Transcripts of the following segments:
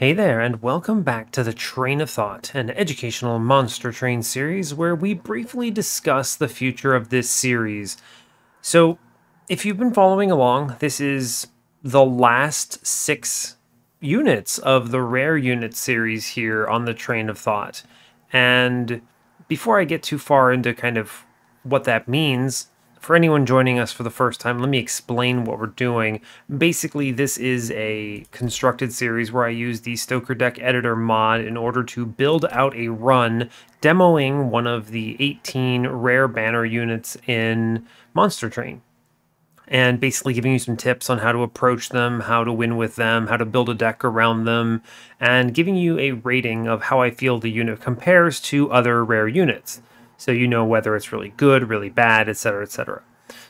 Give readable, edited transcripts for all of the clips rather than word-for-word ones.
Hey there, and welcome back to the Train of Thought, an educational monster train series where we briefly discuss the future of this series. So, if you've been following along, this is the last 6 units of the Rare Unit series here on the Train of Thought. And before I get too far into kind of what that means, for anyone joining us for the first time, let me explain what we're doing. Basically, this is a constructed series where I use the Stoker Deck Editor mod in order to build out a run demoing one of the 18 rare banner units in Monster Train. And basically giving you some tips on how to approach them, how to win with them, how to build a deck around them, and giving you a rating of how I feel the unit compares to other rare units. So you know whether it's really good, really bad, etc., etc.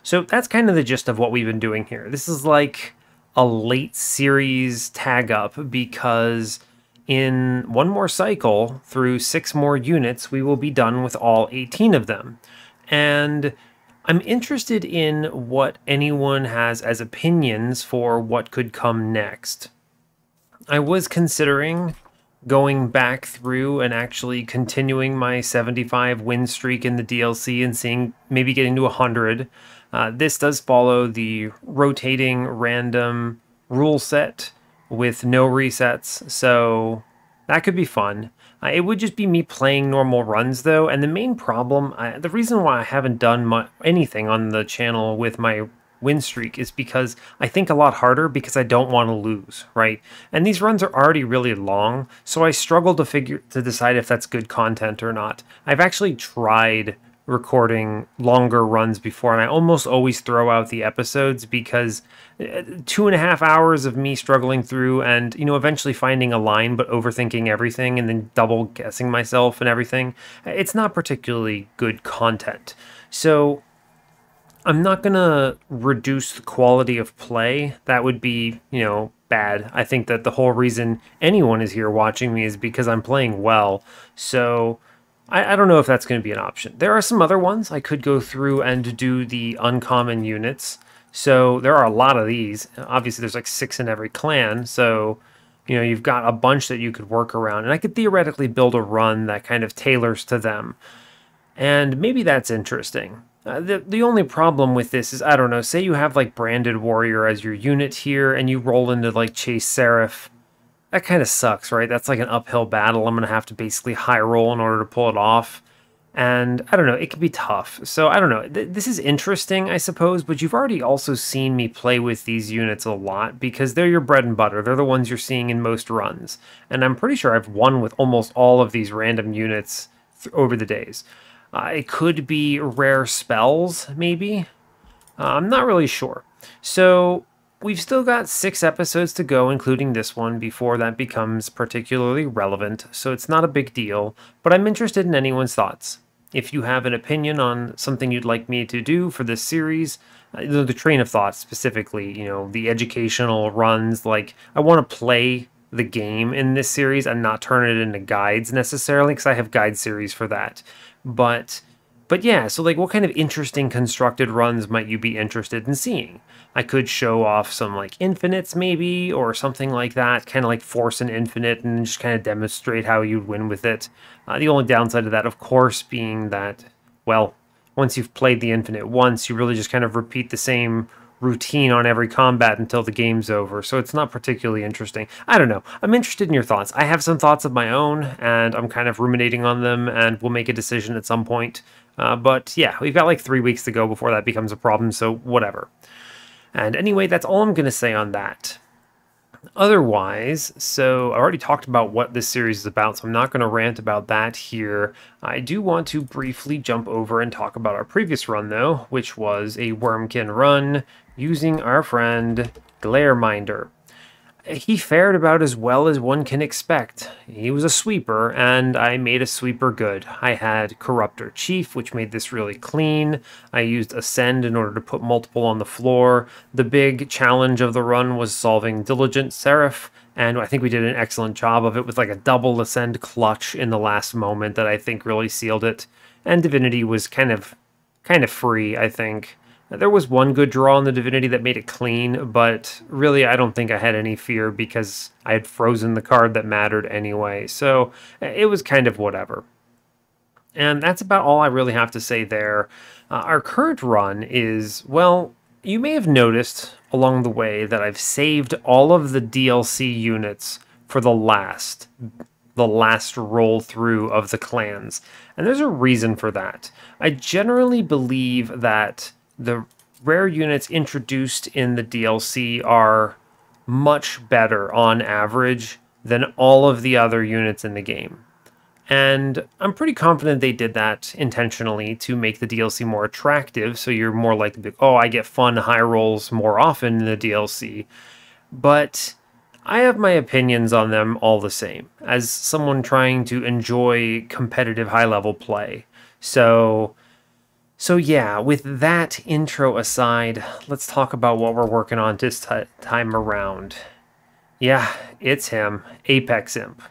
So that's kind of the gist of what we've been doing here. This is like a late series tag up because in one more cycle, through 6 more units, we will be done with all 18 of them. And I'm interested in what anyone has as opinions for what could come next. I was considering going back through and actually continuing my 75 win streak in the DLC and seeing maybe getting to 100. This does follow the rotating random rule set with no resets, so that could be fun. It would just be me playing normal runs, though, and the main problem, the reason why I haven't done anything on the channel with my win streak is because I think a lot harder because I don't want to lose, right? And these runs are already really long, so I struggle to decide if that's good content or not. I've actually tried recording longer runs before, and I almost always throw out the episodes because 2.5 hours of me struggling through and, eventually finding a line but overthinking everything and then double guessing myself and everything, it's not particularly good content. So I'm not going to reduce the quality of play. That would be, bad. I think that the whole reason anyone is here watching me is because I'm playing well. So I don't know if that's going to be an option. There are some other ones. I could go through and do the uncommon units. So there are a lot of these. Obviously, there's like 6 in every clan. So, you've got a bunch that you could work around. And I could theoretically build a run that kind of tailors to them. And maybe that's interesting. The only problem with this is, I don't know, say you have like Branded Warrior as your unit here and you roll into like Chase Seraph. That kind of sucks, right? That's like an uphill battle. I'm going to have to basically high roll in order to pull it off. And I don't know, it can be tough. So I don't know, this is interesting, I suppose, but you've already also seen me play with these units a lot because they're your bread and butter. They're the ones you're seeing in most runs. And I'm pretty sure I've won with almost all of these random units over the days. It could be rare spells, maybe. I'm not really sure. So we've still got 6 episodes to go, including this one, before that becomes particularly relevant, so it's not a big deal, but I'm interested in anyone's thoughts. If you have an opinion on something you'd like me to do for this series, the train of thought specifically, the educational runs, like I want to play the game in this series and not turn it into guides necessarily, because I have guide series for that. But yeah, so like what kind of interesting constructed runs might you be interested in seeing? I could show off some like infinites maybe, or something like that, kind of like force an infinite and just kind of demonstrate how you'd win with it. The only downside of that, of course, being that, well, once you've played the infinite once, you really just kind of repeat the same routine on every combat until the game's over, so it's not particularly interesting. I don't know. I'm interested in your thoughts. I have some thoughts of my own, and I'm kind of ruminating on them, and we'll make a decision at some point. But yeah, we've got like 3 weeks to go before that becomes a problem, so whatever. And anyway, that's all I'm going to say on that. Otherwise, so I already talked about what this series is about, so I'm not going to rant about that here. I do want to briefly jump over and talk about our previous run, though, which was a Wormkin run using our friend Glareminder. He fared about as well as one can expect. He was a sweeper, and I made a sweeper good. I had Corruptor Chief, which made this really clean. I used Ascend in order to put multiple on the floor. The big challenge of the run was solving Diligent Seraph, and I think we did an excellent job of it with like a double Ascend clutch in the last moment that I think really sealed it. And Divinity was kind of free, I think. There was one good draw on the Divinity that made it clean, but really I don't think I had any fear because I had frozen the card that mattered anyway, so it was kind of whatever. And that's about all I really have to say there. Our current run is, well, you may have noticed along the way that I've saved all of the DLC units for the last roll through of the clans. And there's a reason for that. I generally believe that the rare units introduced in the DLC are much better on average than all of the other units in the game. And I'm pretty confident they did that intentionally to make the DLC more attractive, so you're more likely to be, oh, I get fun high rolls more often in the DLC. But I have my opinions on them all the same, as someone trying to enjoy competitive high-level play. So yeah, with that intro aside, let's talk about what we're working on this time around. Yeah, it's him, Apex Imp.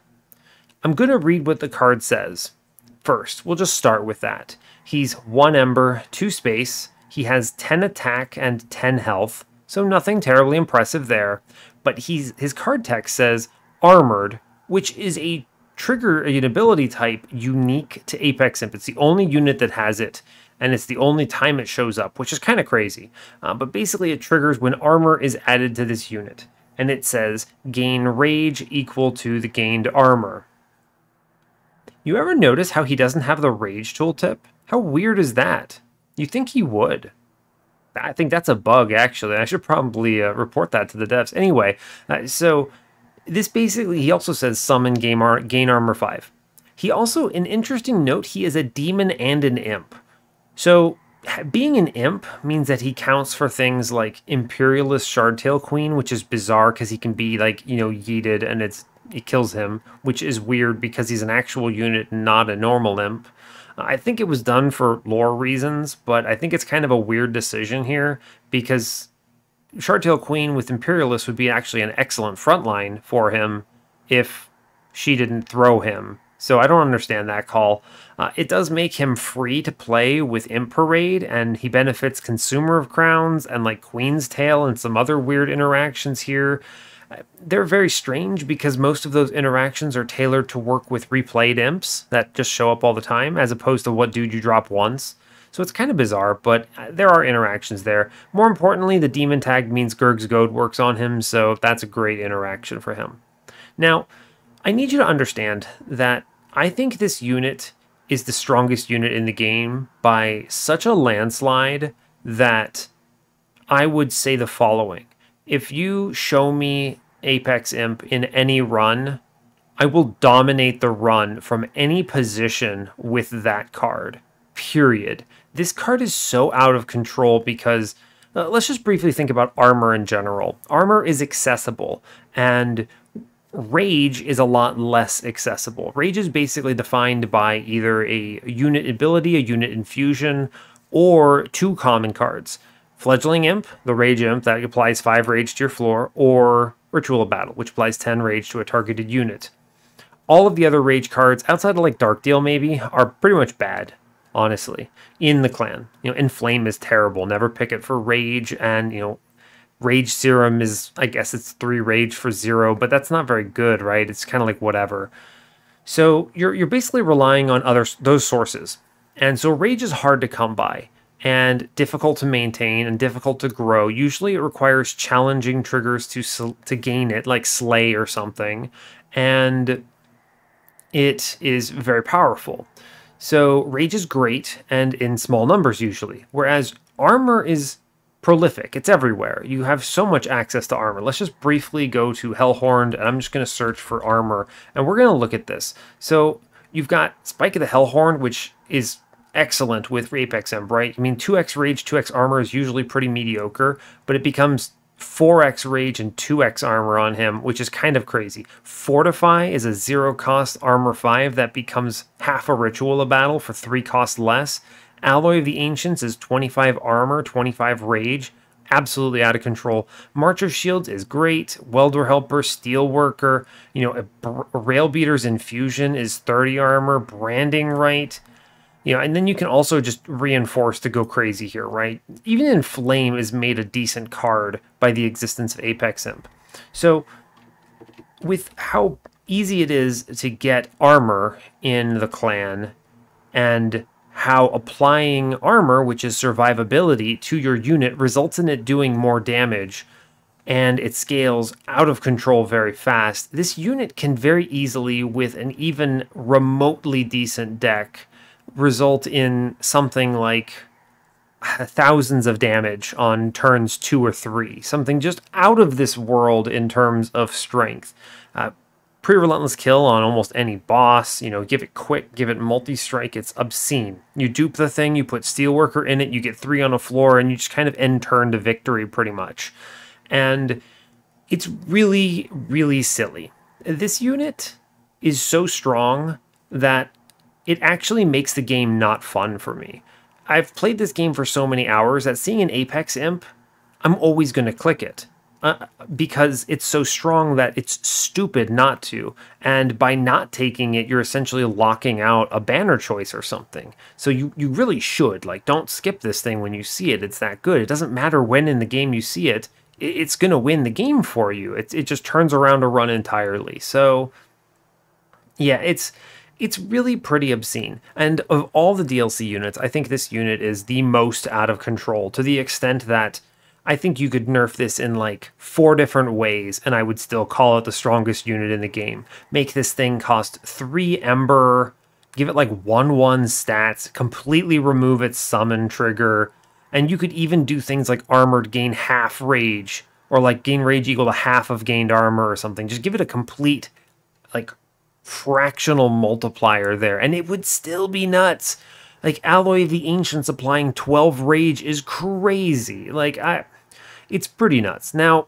I'm going to read what the card says. First, we'll just start with that. He's 1 Ember, 2 Space. He has 10 attack and 10 health, so nothing terribly impressive there. But his card text says Armored, which is an ability type unique to Apex Imp. It's the only unit that has it, and it's the only time it shows up, which is kind of crazy. But basically it triggers when armor is added to this unit. And it says, gain rage equal to the gained armor. You ever notice how he doesn't have the rage tooltip? How weird is that? You think he would. I think that's a bug, actually. I should probably report that to the devs. Anyway, so this basically, he also says summon gain armor 5. He also, an interesting note, he is a demon and an imp. So being an imp means that he counts for things like Imperialist Shardtail Queen, which is bizarre because he can be like, yeeted and it kills him, which is weird because he's an actual unit, not a normal imp. I think it was done for lore reasons, but I think it's kind of a weird decision here because Shardtail Queen with Imperialist would be actually an excellent frontline for him if she didn't throw him. So I don't understand that call. It does make him free to play with Imp Parade, and he benefits Consumer of Crowns and like Queen's Tail and some other weird interactions here. They're very strange because most of those interactions are tailored to work with replayed imps that just show up all the time, as opposed to what dude you drop once. So it's kind of bizarre, but there are interactions there. More importantly, the demon tag means Gurg's Goad works on him, so that's a great interaction for him. Now, I need you to understand that I think this unit is the strongest unit in the game by such a landslide that I would say the following. If you show me Apex Imp in any run, I will dominate the run from any position with that card, period. This card is so out of control because, let's just briefly think about armor in general. Armor is accessible, and Rage is a lot less accessible. Rage is basically defined by either a unit ability, a unit infusion, or 2 common cards. Fledgling Imp, the Rage Imp, that applies 5 rage to your floor, or Ritual of Battle, which applies 10 rage to a targeted unit. All of the other rage cards, outside of like Dark Deal maybe, are pretty much bad, honestly, in the clan. Inflame is terrible. Never pick it for rage, and, Rage Serum is, I guess it's 3 rage for 0, but that's not very good, right? It's kind of like whatever. So you're basically relying on those sources. And so rage is hard to come by and difficult to maintain and difficult to grow. Usually it requires challenging triggers to gain it, like Slay or something. And it is very powerful. So rage is great and in small numbers usually, whereas armor is prolific. It's everywhere. You have so much access to armor. Let's just briefly go to Hellhorned, and I'm just going to search for armor, and we're going to look at this. So you've got Spike of the Hellhorned, which is excellent with Apex Imp, right? I mean, 2x rage, 2x armor is usually pretty mediocre, but it becomes 4x rage and 2x armor on him, which is kind of crazy. Fortify is a 0-cost armor 5 that becomes half a Ritual of Battle for 3 cost less. Alloy of the Ancients is 25 armor, 25 rage. Absolutely out of control. March of Shields is great. Welder Helper, Steelworker, Railbeater's Infusion is 30 armor. Branding Right. And then you can also just reinforce to go crazy here, right? Even Inflame is made a decent card by the existence of Apex Imp. So with how easy it is to get armor in the clan, and how applying armor, which is survivability, to your unit results in it doing more damage, and it scales out of control very fast, this unit can very easily, with an even remotely decent deck, result in something like thousands of damage on turns 2 or 3. Something just out of this world in terms of strength. Pre-relentless kill on almost any boss, give it quick, give it multi-strike, it's obscene. You dupe the thing, you put Steelworker in it, you get 3 on the floor, and you just kind of end turn to victory pretty much. And it's really, really silly. This unit is so strong that it actually makes the game not fun for me. I've played this game for so many hours that seeing an Apex Imp, I'm always going to click it. Because it's so strong that it's stupid not to. And by not taking it, you're essentially locking out a banner choice or something. So you really should. Don't skip this thing when you see it. It's that good. It doesn't matter when in the game you see it. It's going to win the game for you. It just turns around a run entirely. So, yeah, it's really pretty obscene. And of all the DLC units, I think this unit is the most out of control, to the extent that I think you could nerf this in 4 different ways, and I would still call it the strongest unit in the game. Make this thing cost 3 Ember, give it 1/1 stats, completely remove its summon trigger, and you could even do things like armored gain half rage, or gain rage equal to half of gained armor or something. Just give it a complete, fractional multiplier there, and it would still be nuts. Alloy of the Ancients applying 12 rage is crazy. It's pretty nuts. Now,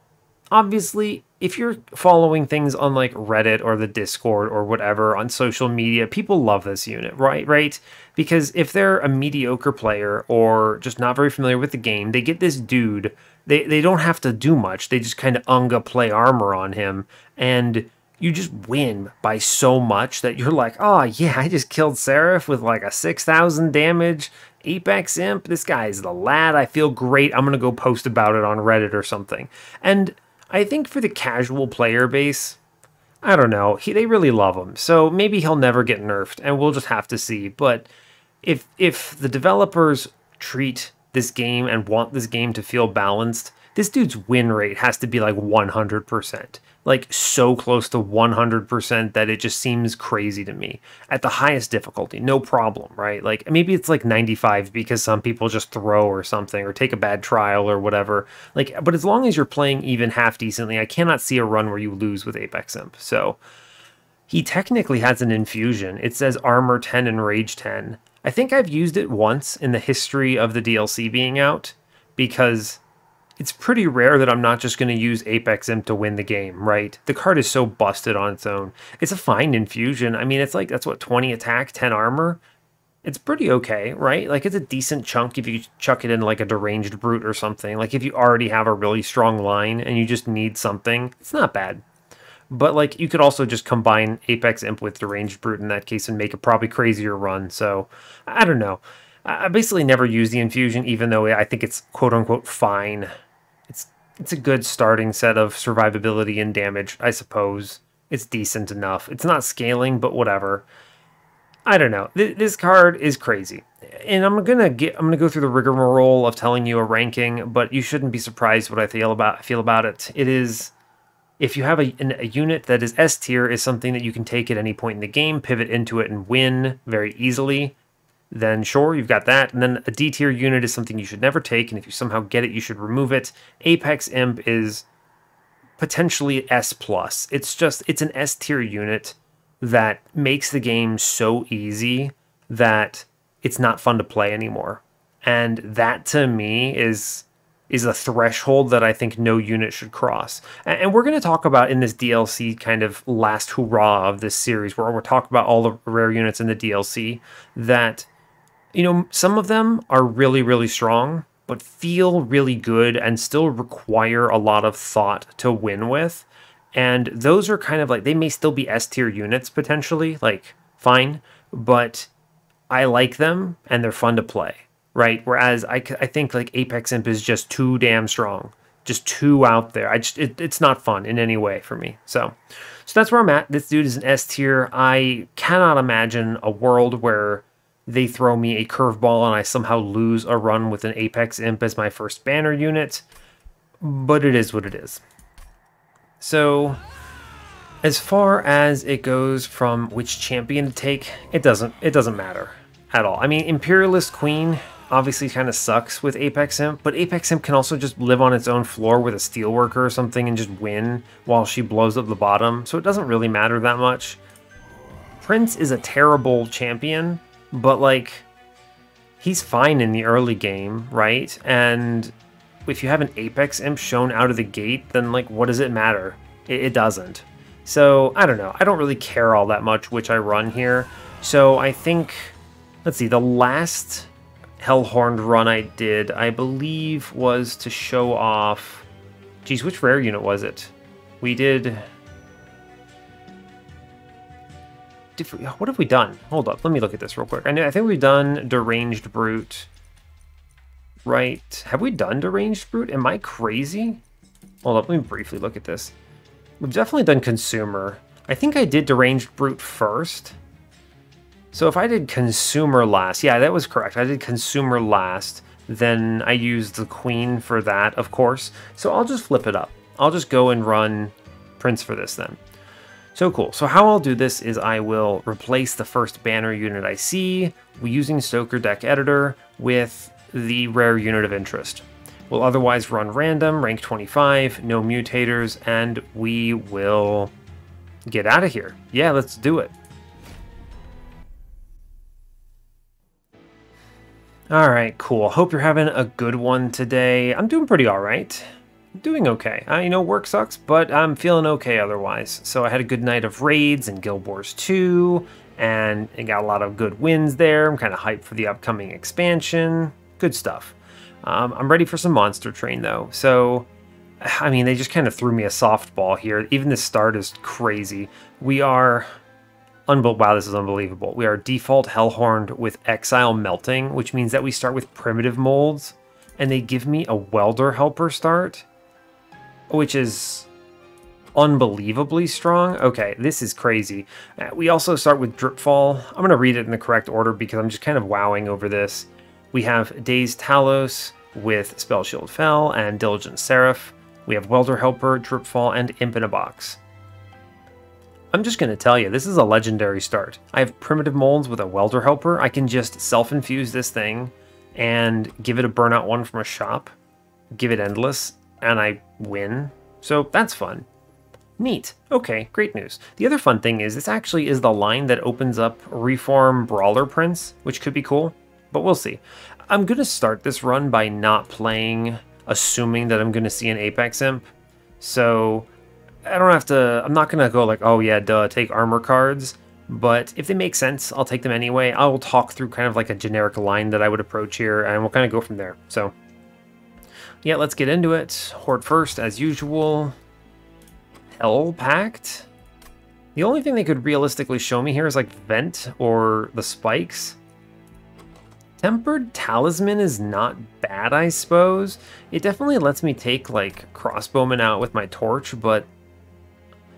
obviously, if you're following things on Reddit or the Discord or whatever on social media, people love this unit, right? Because if they're a mediocre player or just not very familiar with the game, they get this dude, they don't have to do much. They just kind of Unga play armor on him, and you just win by so much that you're like, oh yeah, I just killed Seraph with a 6,000 damage Apex Imp. This guy is the lad. I feel great. I'm going to go post about it on Reddit or something. And I think for the casual player base, I don't know, they really love him. So maybe he'll never get nerfed, and we'll just have to see. But if the developers treat this game and want this game to feel balanced, this dude's win rate has to be 100%. So close to 100% that it just seems crazy to me. At the highest difficulty, no problem, right? Maybe it's 95 because some people just throw or something, or take a bad trial or whatever. But as long as you're playing even half decently, I cannot see a run where you lose with Apex Imp. So he technically has an infusion. It says armor 10 and rage 10. I think I've used it once in the history of the DLC being out, because it's pretty rare that I'm not just going to use Apex Imp to win the game, right? The card is so busted on its own. It's a fine infusion. I mean, it's that's what, 20 attack, 10 armor? It's pretty okay, right? It's a decent chunk if you chuck it in a deranged brute or something. If you already have a really strong line and you just need something, it's not bad. But you could also just combine Apex Imp with deranged brute in that case and make a probably crazier run. So, I don't know. I basically never use the infusion, even though I think it's quote-unquote fine. It's a good starting set of survivability and damage, I suppose. It's decent enough. It's not scaling, but whatever. I don't know. This card is crazy. And I'm gonna go through the rigmarole of telling you a ranking, but you shouldn't be surprised what I feel about it. It is, if you have a unit that is S tier, is something that you can take at any point in the game, pivot into it, and win very easily, then sure, you've got that. And then a D tier unit is something you should never take, and if you somehow get it, you should remove it. Apex Imp is potentially S+. It's an S tier unit that makes the game so easy that it's not fun to play anymore. And that, to me, is a threshold that I think no unit should cross. And we're going to talk about in this DLC kind of last hurrah of this series, where we're talking about all the rare units in the DLC that, some of them are really, really strong, but feel really good and still require a lot of thought to win with. And those are kind of they may still be S tier units potentially, fine, but I like them and they're fun to play, right? Whereas I think like Apex Imp is just too damn strong, just too out there. It's not fun in any way for me. So that's where I'm at. This dude is an S tier. I cannot imagine a world where they throw me a curveball and I somehow lose a run with an Apex Imp as my first banner unit, but it is what it is. So as far as it goes from which champion to take, it doesn't matter at all. I mean, Imperialist Queen obviously kind of sucks with Apex Imp, but Apex Imp can also just live on its own floor with a Steelworker or something and just win while she blows up the bottom, so it doesn't really matter that much. Prince is a terrible champion, but like, he's fine in the early game, right? And if you have an Apex Imp shown out of the gate, then like, what does it matter? It doesn't. So, I don't know. I don't really care all that much which I run here. So, I think, let's see, the last Hellhorned run I did, I believe, was to show off... Geez, which rare unit was it? We did... What have we done? Hold up, let me look at this real quick. I think we've done Deranged Brute. Right. Have we done Deranged Brute? Am I crazy? Hold up, let me briefly look at this. We've definitely done Consumer. I think I did Deranged Brute first. So if I did Consumer last, yeah, that was correct. I did Consumer last, then I used the Queen for that, of course. So I'll just flip it up. I'll just go and run Prince for this then. So cool. So how I'll do this is I will replace the first banner unit I see using Stoker Deck Editor with the rare unit of interest. We'll otherwise run random, rank 25, no mutators, and we will get out of here. Yeah, let's do it. Alright, cool. Hope you're having a good one today. I'm doing pretty alright. Doing okay. You know, work sucks, but I'm feeling okay otherwise. So I had a good night of raids and Guild Wars 2, and I got a lot of good wins there. I'm kind of hyped for the upcoming expansion. Good stuff. I'm ready for some Monster Train, though. So, I mean, they just kind of threw me a softball here. Even the start is crazy. We are... Wow, this is unbelievable. We are default Hellhorned with Exile Melting, which means that we start with primitive molds, and they give me a Welder Helper start, which is unbelievably strong. Okay, this is crazy. We also start with Dripfall. I'm going to read it in the correct order because I'm just kind of wowing over this. We have Dazed Talos with Spell Shield Fell and Diligent Seraph. We have Welder Helper, Dripfall, and Imp in a Box. I'm just going to tell you, this is a legendary start. I have primitive molds with a Welder Helper. I can just self-infuse this thing and give it a Burnout 1 from a shop, give it Endless, and I win. So that's fun. Neat. Okay, great news. The other fun thing is this actually is the line that opens up Reform Brawler Prince, which could be cool, but we'll see. I'm going to start this run by not playing, assuming that I'm going to see an Apex Imp. So I don't have to, I'm not going to go like, oh yeah, duh, take armor cards. But if they make sense, I'll take them anyway. I will talk through kind of like a generic line that I would approach here, and we'll kind of go from there. So yeah, let's get into it. Horde first, as usual. Hell Pact. The only thing they could realistically show me here is like Vent or the Spikes. Tempered Talisman is not bad, I suppose. It definitely lets me take like Crossbowman out with my torch, but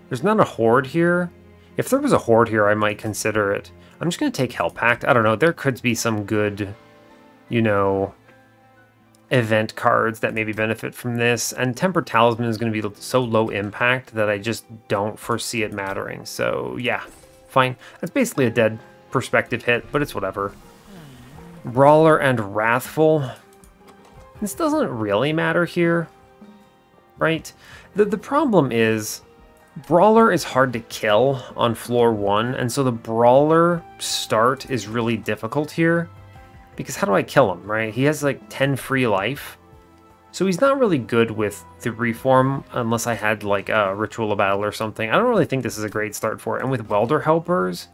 there's not a Horde here. If there was a Horde here, I might consider it. I'm just going to take Hell Pact. I don't know, there could be some good, you know, event cards that maybe benefit from this, and Tempered Talisman is going to be so low impact that I just don't foresee it mattering. So yeah, fine. That's basically a dead perspective hit, but it's whatever. Brawler and Wrathful. This doesn't really matter here, right? The problem is Brawler is hard to kill on floor 1, and so the Brawler start is really difficult here. Because how do I kill him, right? He has like 10 free life. So he's not really good with the Reform unless I had like a Ritual of Battle or something. I don't really think this is a great start for it. And with Welder Helpers,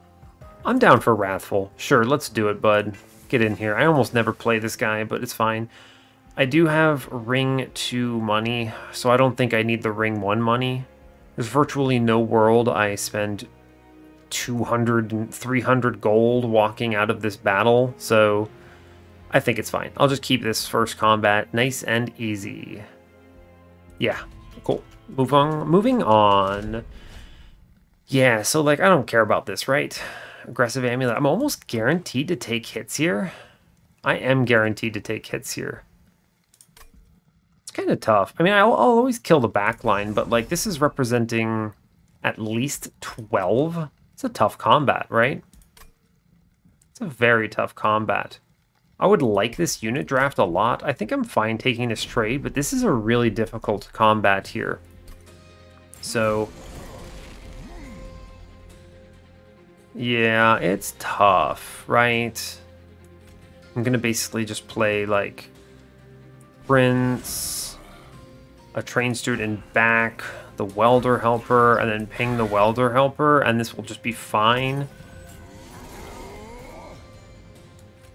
I'm down for Wrathful. Sure, let's do it, bud. Get in here. I almost never play this guy, but it's fine. I do have Ring 2 money, so I don't think I need the Ring 1 money. There's virtually no world I spend 200 and 300 gold walking out of this battle, so I think it's fine. I'll just keep this first combat nice and easy. Yeah, cool. Moving on. Yeah, so like I don't care about this, right? Aggressive amulet. I'm almost guaranteed to take hits here. I am guaranteed to take hits here. It's kind of tough. I mean, I'll always kill the back line, but like this is representing at least 12. It's a tough combat, right? It's a very tough combat. I would like this unit draft a lot. I think I'm fine taking this trade, but this is a really difficult combat here. So yeah, it's tough, right? I'm gonna basically just play like Prince, a train student back, the welder helper, and then ping the welder helper, and this will just be fine.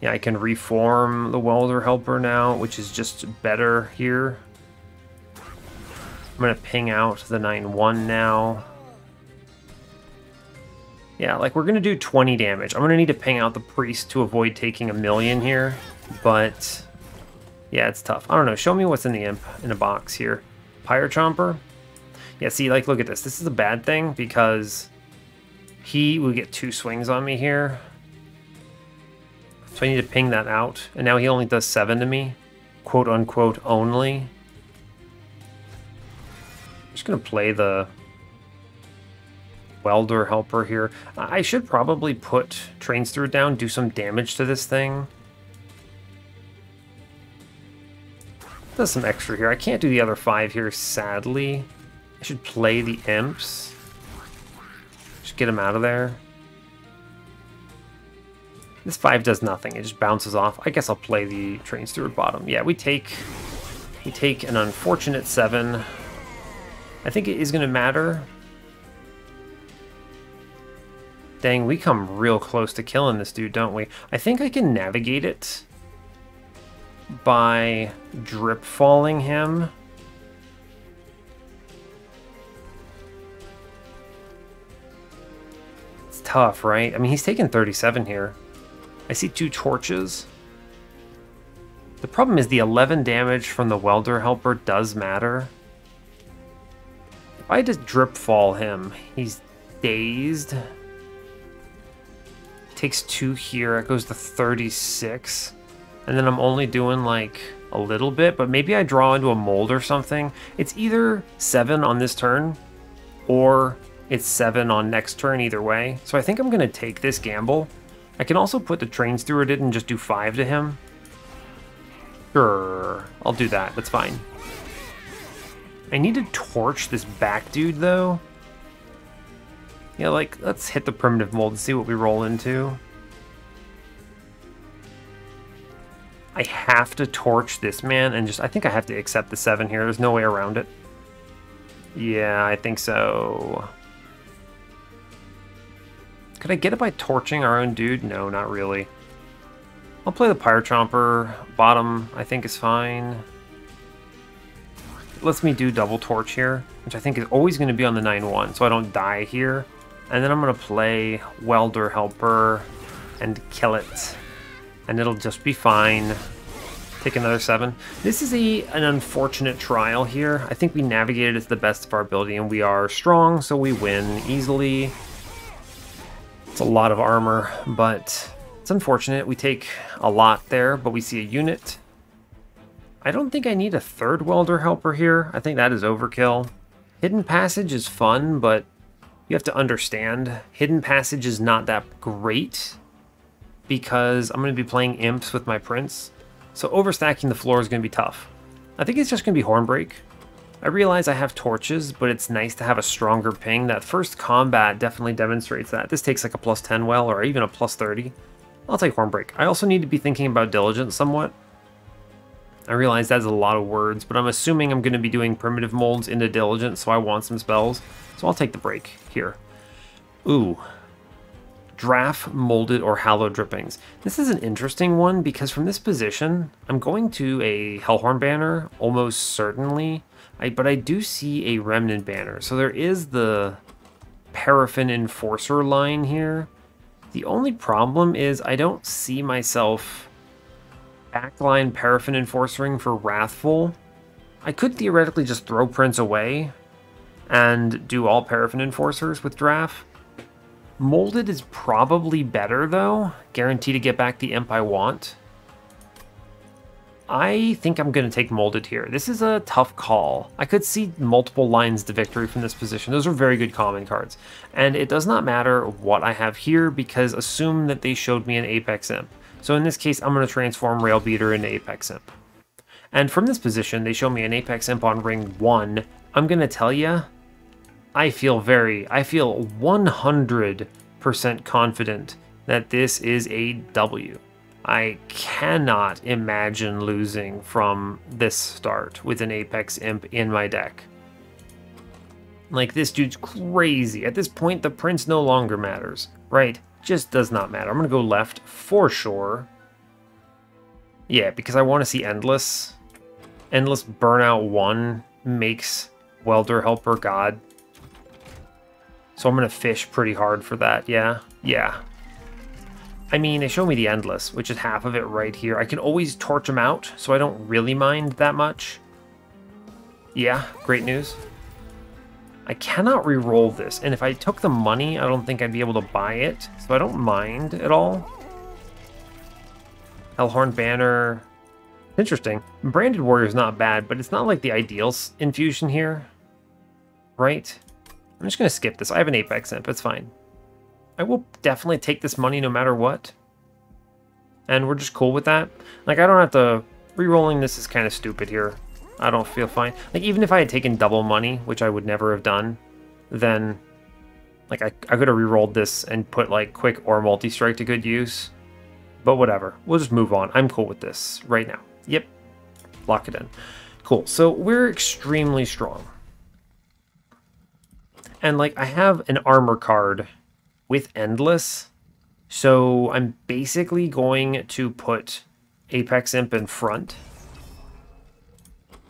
Yeah, I can reform the welder helper now, which is just better here. I'm gonna ping out the 9-1 now. Yeah, like we're gonna do 20 damage. I'm gonna need to ping out the priest to avoid taking a million here, but yeah, it's tough. I don't know, show me what's in the imp in a box here. Pyre Chomper? Yeah, see, like, look at this. This is a bad thing because he will get 2 swings on me here. So I need to ping that out. And now he only does 7 to me. Quote unquote only. I'm just going to play the welder helper here. I should probably put trains through it down, do some damage to this thing. Does some extra here. I can't do the other 5 here, sadly. I should play the imps. Just get them out of there. This 5 does nothing. It just bounces off. I guess I'll play the train steward bottom. Yeah, we take an unfortunate 7. I think it is going to matter. Dang, we come real close to killing this dude, don't we? I think I can navigate it by drip falling him. It's tough, right? I mean, he's taking 37 here. I see 2 torches. The problem is the 11 damage from the welder helper does matter. If I just drip fall him, he's dazed. Takes 2 here, it goes to 36. And then I'm only doing like a little bit, but maybe I draw into a mold or something. It's either 7 on this turn or it's 7 on next turn either way. So I think I'm gonna take this gamble. I can also put the train steward in and just do 5 to him. Sure, I'll do that, that's fine. I need to torch this back dude though. Yeah, like, let's hit the primitive mold and see what we roll into. I have to torch this man and just, I think I have to accept the 7 here. There's no way around it. Yeah, I think so. Could I get it by torching our own dude? No, not really. I'll play the Pyre Chomper. Bottom, I think, is fine. It lets me do double torch here, which I think is always going to be on the 9-1, so I don't die here. And then I'm going to play Welder Helper and kill it. And it'll just be fine. Take another 7. This is an unfortunate trial here. I think we navigated it to the best of our ability, and we are strong, so we win easily. It's a lot of armor, but it's unfortunate. We take a lot there, but we see a unit. I don't think I need a 3rd welder helper here. I think that is overkill. Hidden Passage is fun, but you have to understand, Hidden Passage is not that great because I'm going to be playing imps with my prince. So overstacking the floor is going to be tough. I think it's just going to be Hornbreak. I realize I have torches, but it's nice to have a stronger ping. That first combat definitely demonstrates that. This takes like a +10 well, or even a +30. I'll take Hornbreak. I also need to be thinking about Diligence somewhat. I realize that's a lot of words, but I'm assuming I'm going to be doing primitive molds into Diligence, so I want some spells. So I'll take the break here. Ooh. Draft, Molded, or Hallowed Drippings. This is an interesting one because from this position, I'm going to a Hellhorned banner, almost certainly. But I do see a Remnant banner. So there is the Paraffin Enforcer line here. The only problem is I don't see myself backline Paraffin Enforcering for Wrathful. I could theoretically just throw Prince away and do all Paraffin Enforcers with Draft. Molded is probably better, though. Guaranteed to get back the Imp I want. I think I'm going to take Molded here. This is a tough call. I could see multiple lines to victory from this position. Those are very good common cards. And it does not matter what I have here, because assume that they showed me an Apex Imp. So in this case, I'm going to transform Railbeater into Apex Imp. And from this position, they show me an Apex Imp on ring 1. I'm going to tell you, I feel 100% confident that this is a W. I cannot imagine losing from this start with an Apex Imp in my deck. Like, this dude's crazy. At this point, the Prince no longer matters, right? Just does not matter. I'm going to go left for sure. Yeah, because I want to see Endless. Endless Burnout 1 makes Welder Helper God. So I'm going to fish pretty hard for that, yeah? Yeah. I mean, they show me the Endless, which is half of it right here. I can always torch them out, so I don't really mind that much. Yeah, great news. I cannot re-roll this, and if I took the money, I don't think I'd be able to buy it, so I don't mind at all. Hellhorned Banner. Interesting. Branded Warrior is not bad, but it's not like the ideal infusion here. Right? I'm just going to skip this. I have an Apex Imp. It's fine. I will definitely take this money no matter what. And we're just cool with that. Like, I don't have to... Rerolling this is kind of stupid here. I don't feel fine. Like, even if I had taken double money, which I would never have done, then... Like, I could have rerolled this and put, like, Quick or Multi-Strike to good use. But whatever. We'll just move on. I'm cool with this right now. Yep. Lock it in. Cool. So, we're extremely strong. And, like, I have an armor card with Endless, so I'm basically going to put Apex Imp in front.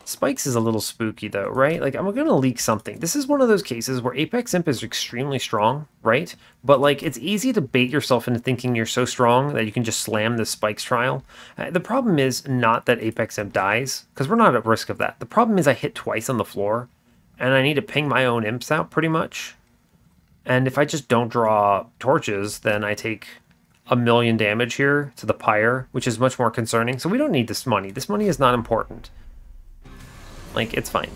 Spikes is a little spooky though, right? Like, I'm gonna leak something. This is one of those cases where Apex Imp is extremely strong, right? But like, it's easy to bait yourself into thinking you're so strong that you can just slam the Spikes trial. The problem is not that Apex Imp dies, because we're not at risk of that. The problem is I hit twice on the floor, and I need to ping my own imps out pretty much. And if I just don't draw torches, then I take 1,000,000 damage here to the Pyre, which is much more concerning. So we don't need this money. This money is not important. Like, it's fine.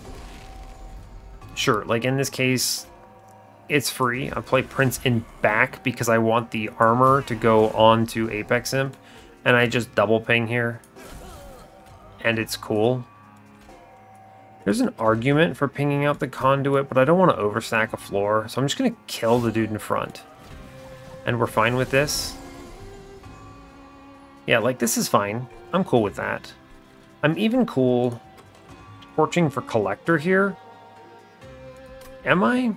Sure, like in this case, it's free. I play Prince in back because I want the armor to go on to Apex Imp. And I just double ping here. And it's cool. There's an argument for pinging out the conduit, but I don't want to overstack a floor, so I'm just going to kill the dude in front. And we're fine with this. Yeah, like, this is fine. I'm cool with that. I'm even cool torching for Collector here. Am I?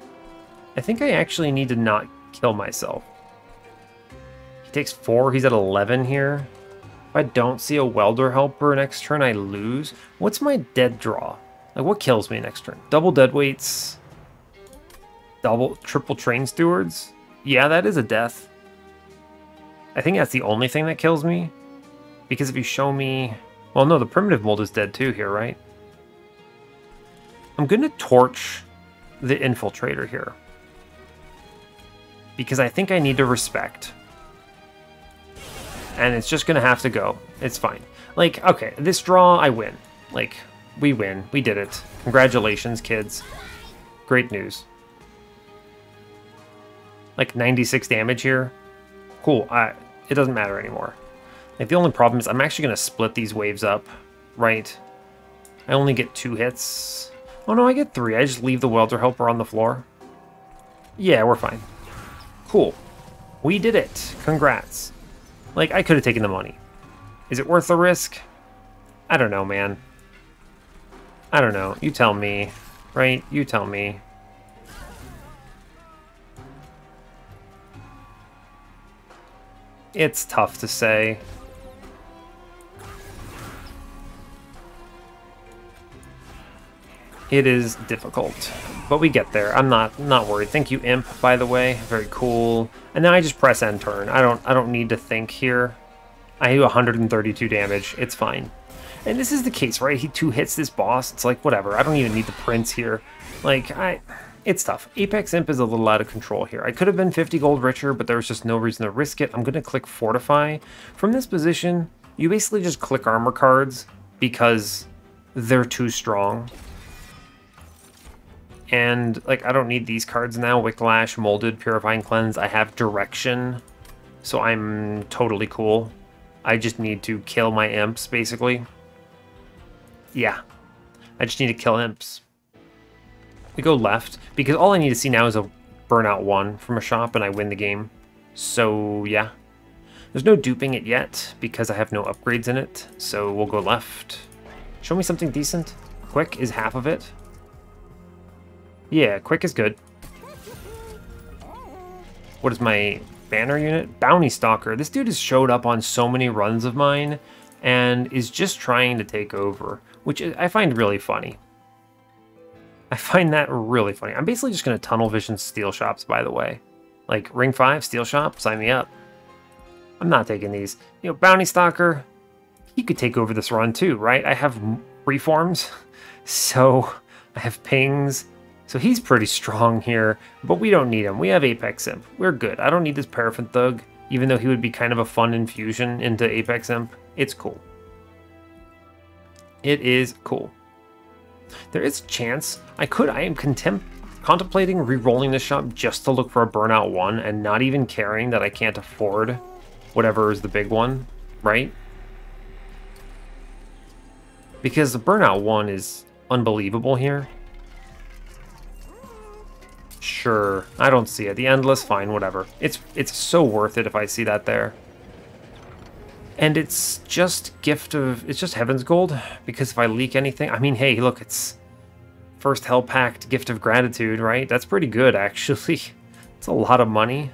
I think I actually need to not kill myself. He takes 4, he's at 11 here. If I don't see a Welder Helper next turn, I lose. What's my dead draw? Like, what kills me next turn? Double Deadweights. Triple Train Stewards? Yeah, that is a death. I think that's the only thing that kills me. Because if you show me... Well, no, the Primitive Mold is dead too here, right? I'm going to torch the Infiltrator here. Because I think I need to respect. And it's just going to have to go. It's fine. Like, okay, this draw, I win. Like... We win. We did it. Congratulations, kids. Great news. Like 96 damage here. Cool. It doesn't matter anymore. Like, the only problem is I'm actually going to split these waves up, right? I only get 2 hits. Oh no, I get 3. I just leave the Welder Helper on the floor. Yeah, we're fine. Cool. We did it. Congrats. Like, I could have taken the money. Is it worth the risk? I don't know, man. I don't know. You tell me, right? You tell me. It's tough to say. It is difficult, but we get there. I'm not worried. Thank you, Imp, by the way. Very cool. And then I just press end turn. I don't need to think here. I do 132 damage. It's fine. And this is the case, right? He 2-hits this boss. It's like, whatever. I don't even need the prince here. Like, it's tough. Apex Imp is a little out of control here. I could have been 50 gold richer, but there was just no reason to risk it. I'm going to click Fortify. From this position, you basically just click armor cards because they're too strong. And, like, I don't need these cards now. Wicklash, Molded, Purifying Cleanse. I have Direction, so I'm totally cool. I just need to kill my imps, basically. Yeah. I just need to kill imps. We go left, because all I need to see now is a Burnout 1 from a shop, and I win the game. So, yeah. There's no duping it yet, because I have no upgrades in it, so we'll go left. Show me something decent. Quick is half of it. Yeah, quick is good. What is my banner unit? Bounty Stalker. This dude has showed up on so many runs of mine and is just trying to take over, which I find really funny. I find that really funny. I'm basically just going to tunnel vision steel shops, by the way. Like, Ring 5, steel shop, sign me up. I'm not taking these. You know, Bounty Stalker, he could take over this run too, right? I have reforms, so I have pings. So he's pretty strong here, but we don't need him. We have Apex Imp. We're good. I don't need this Paraffin Thug, even though he would be kind of a fun infusion into Apex Imp. It's cool. It is cool. There is a chance I am contemplating re-rolling this shop just to look for a Burnout 1 and not even caring that I can't afford whatever is the big one, right? Because the Burnout 1 is unbelievable here. Sure, I don't see it. The Endless, fine, whatever. It's so worth it if I see that there. And it's just it's just Heaven's Gold, because if I leak anything, I mean, hey, look, it's first Hell Pact Gift of Gratitude, right? That's pretty good, actually. It's a lot of money.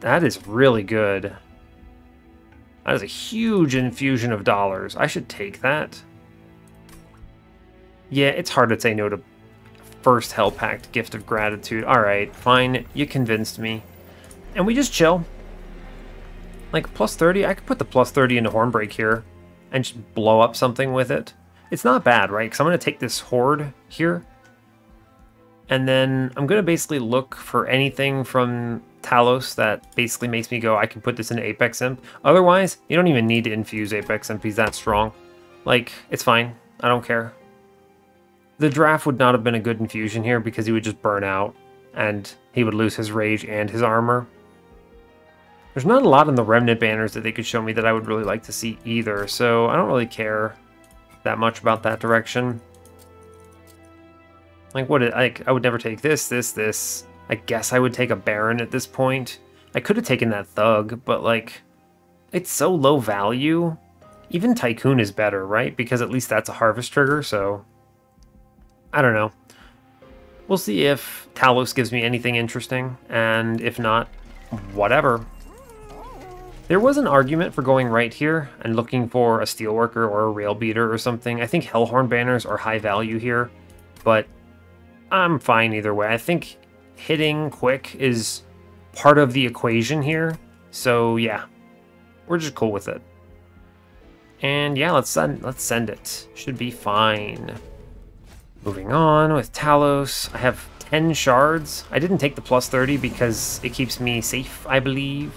That is really good. That is a huge infusion of dollars. I should take that. Yeah, it's hard to say no to first Hell Pact Gift of Gratitude. Alright, fine. You convinced me. And we just chill. Like, plus 30? I could put the plus 30 into Hornbreak here and just blow up something with it. It's not bad, right? Because I'm going to take this Horde here. And then I'm going to basically look for anything from Talos that basically makes me go, I can put this into Apex Imp. Otherwise, you don't even need to infuse Apex Imp. He's that strong. Like, it's fine. I don't care. The draft would not have been a good infusion here because he would just burn out and he would lose his rage and his armor. There's not a lot in the Remnant banners that they could show me that I would really like to see either, so I don't really care that much about that direction. Like, I would never take this. I guess I would take a Baron at this point. I could have taken that Thug, but, like, it's so low value. Even Tycoon is better, right? Because at least that's a Harvest trigger, so I don't know. We'll see if Talos gives me anything interesting, and if not, whatever. There was an argument for going right here and looking for a Steelworker or a Rail Beater or something. I think Hellhorned banners are high value here, but I'm fine either way. I think hitting quick is part of the equation here, so yeah, we're just cool with it. And yeah, let's send it. Should be fine. Moving on with Talos. I have 10 shards. I didn't take the plus 30 because it keeps me safe, I believe.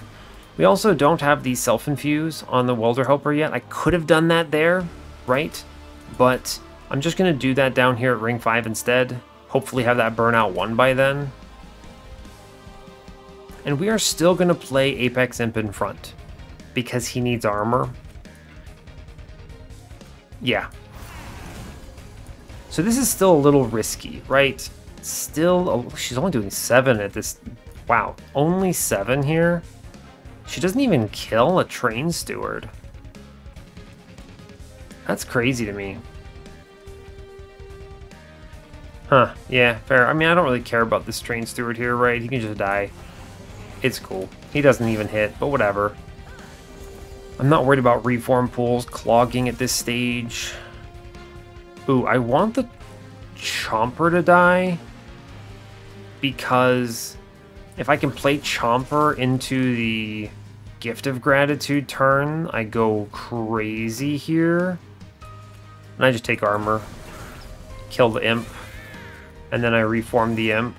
We also don't have the self-infuse on the Welder Helper yet. I could have done that there, right? But I'm just going to do that down here at Ring 5 instead. Hopefully have that Burnout 1 by then. And we are still going to play Apex Imp in front because he needs armor. Yeah. So this is still a little risky, right? Still, she's only doing 7 at this. Wow, only 7 here? She doesn't even kill a train steward. That's crazy to me. Huh, yeah, fair. I mean, I don't really care about this train steward here, right? He can just die. It's cool. He doesn't even hit, but whatever. I'm not worried about reform pools clogging at this stage. Ooh, I want the Chomper to die, because if I can play Chomper into the Gift of Gratitude turn, I go crazy here. And I just take armor, kill the Imp, and then I reform the Imp.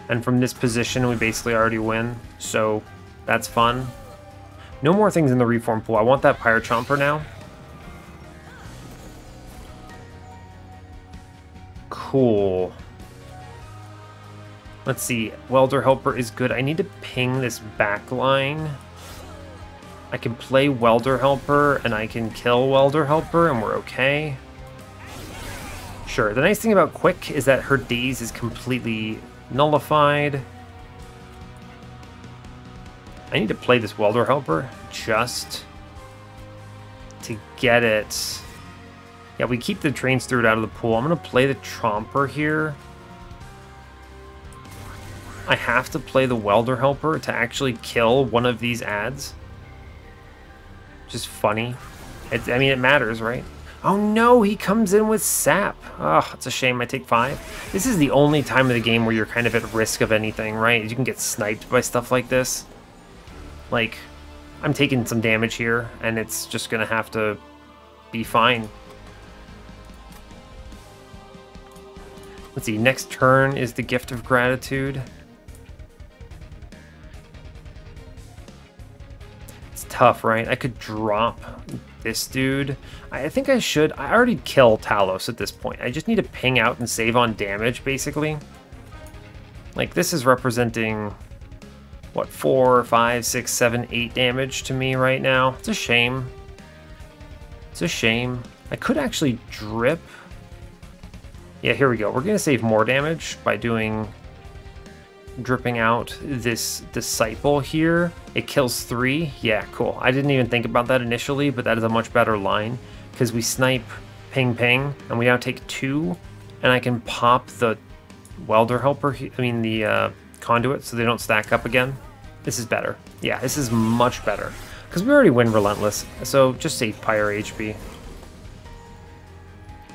And from this position, we basically already win, so that's fun. No more things in the reform pool. I want that Pirate Chomper now. Cool. Let's see. Welder Helper is good. I need to ping this back line. I can play Welder Helper, and I can kill Welder Helper, and we're okay. Sure. The nice thing about Quick is that her daze is completely nullified. I need to play this Welder Helper just to get it. Yeah, we keep the Train Steward out of the pool. I'm going to play the Chomper here. I have to play the Welder Helper to actually kill one of these ads. Just funny. I mean, it matters, right? Oh no, he comes in with Sap. Oh, it's a shame. I take 5. This is the only time of the game where you're kind of at risk of anything, right? You can get sniped by stuff like this. Like, I'm taking some damage here, and it's just going to have to be fine. Let's see, next turn is the Gift of Gratitude. It's tough, right? I could drop this dude. I think I should. I already kill Talos at this point. I just need to ping out and save on damage, basically. Like, this is representing, what, 4, 5, 6, 7, 8 damage to me right now. It's a shame. It's a shame. I could actually drip. Yeah, here we go. We're going to save more damage by dripping out this Disciple here. It kills 3. Yeah, cool. I didn't even think about that initially, but that is a much better line because we snipe ping ping, and we now take 2, and I can pop the Welder Helper, the Conduit, so they don't stack up again. This is better. Yeah, this is much better because we already win Relentless, so just save Pyre HP.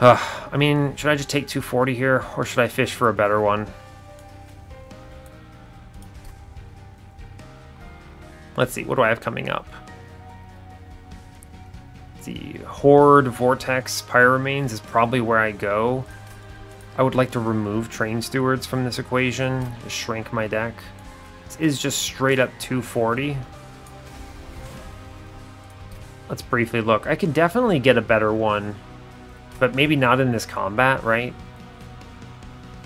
I mean, should I just take 240 here, or should I fish for a better one? Let's see, what do I have coming up? The Horde, Vortex, Pyramanes is probably where I go. I would like to remove Train Stewards from this equation, just shrink my deck. This is just straight up 240. Let's briefly look. I could definitely get a better one, but maybe not in this combat, right?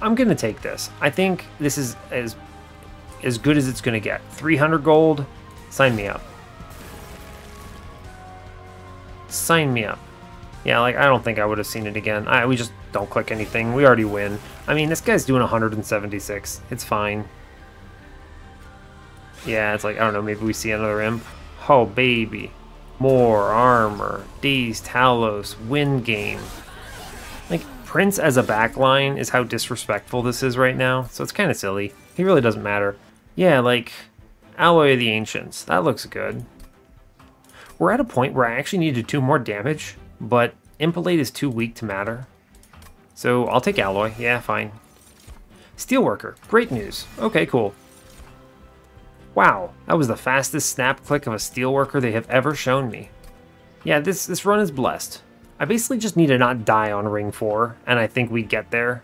I'm gonna take this. I think this is as good as it's gonna get. 300 gold, sign me up. Sign me up. Yeah, like, I don't think I would have seen it again. We just don't click anything. We already win. I mean, this guy's doing 176. It's fine. Yeah, it's like, I don't know, maybe we see another Imp. Oh, baby. More armor. Dazed Talos. Win game. Like, Prince as a backline is how disrespectful this is right now, so it's kind of silly. He really doesn't matter. Yeah, like, Alloy of the Ancients. That looks good. We're at a point where I actually needed 2 more damage, but Impalade is too weak to matter. So I'll take Alloy. Yeah, fine. Steelworker. Great news. Okay, cool. Wow, that was the fastest snap click of a Steelworker they have ever shown me. Yeah, this run is blessed. I basically just need to not die on ring 4, and I think we get there.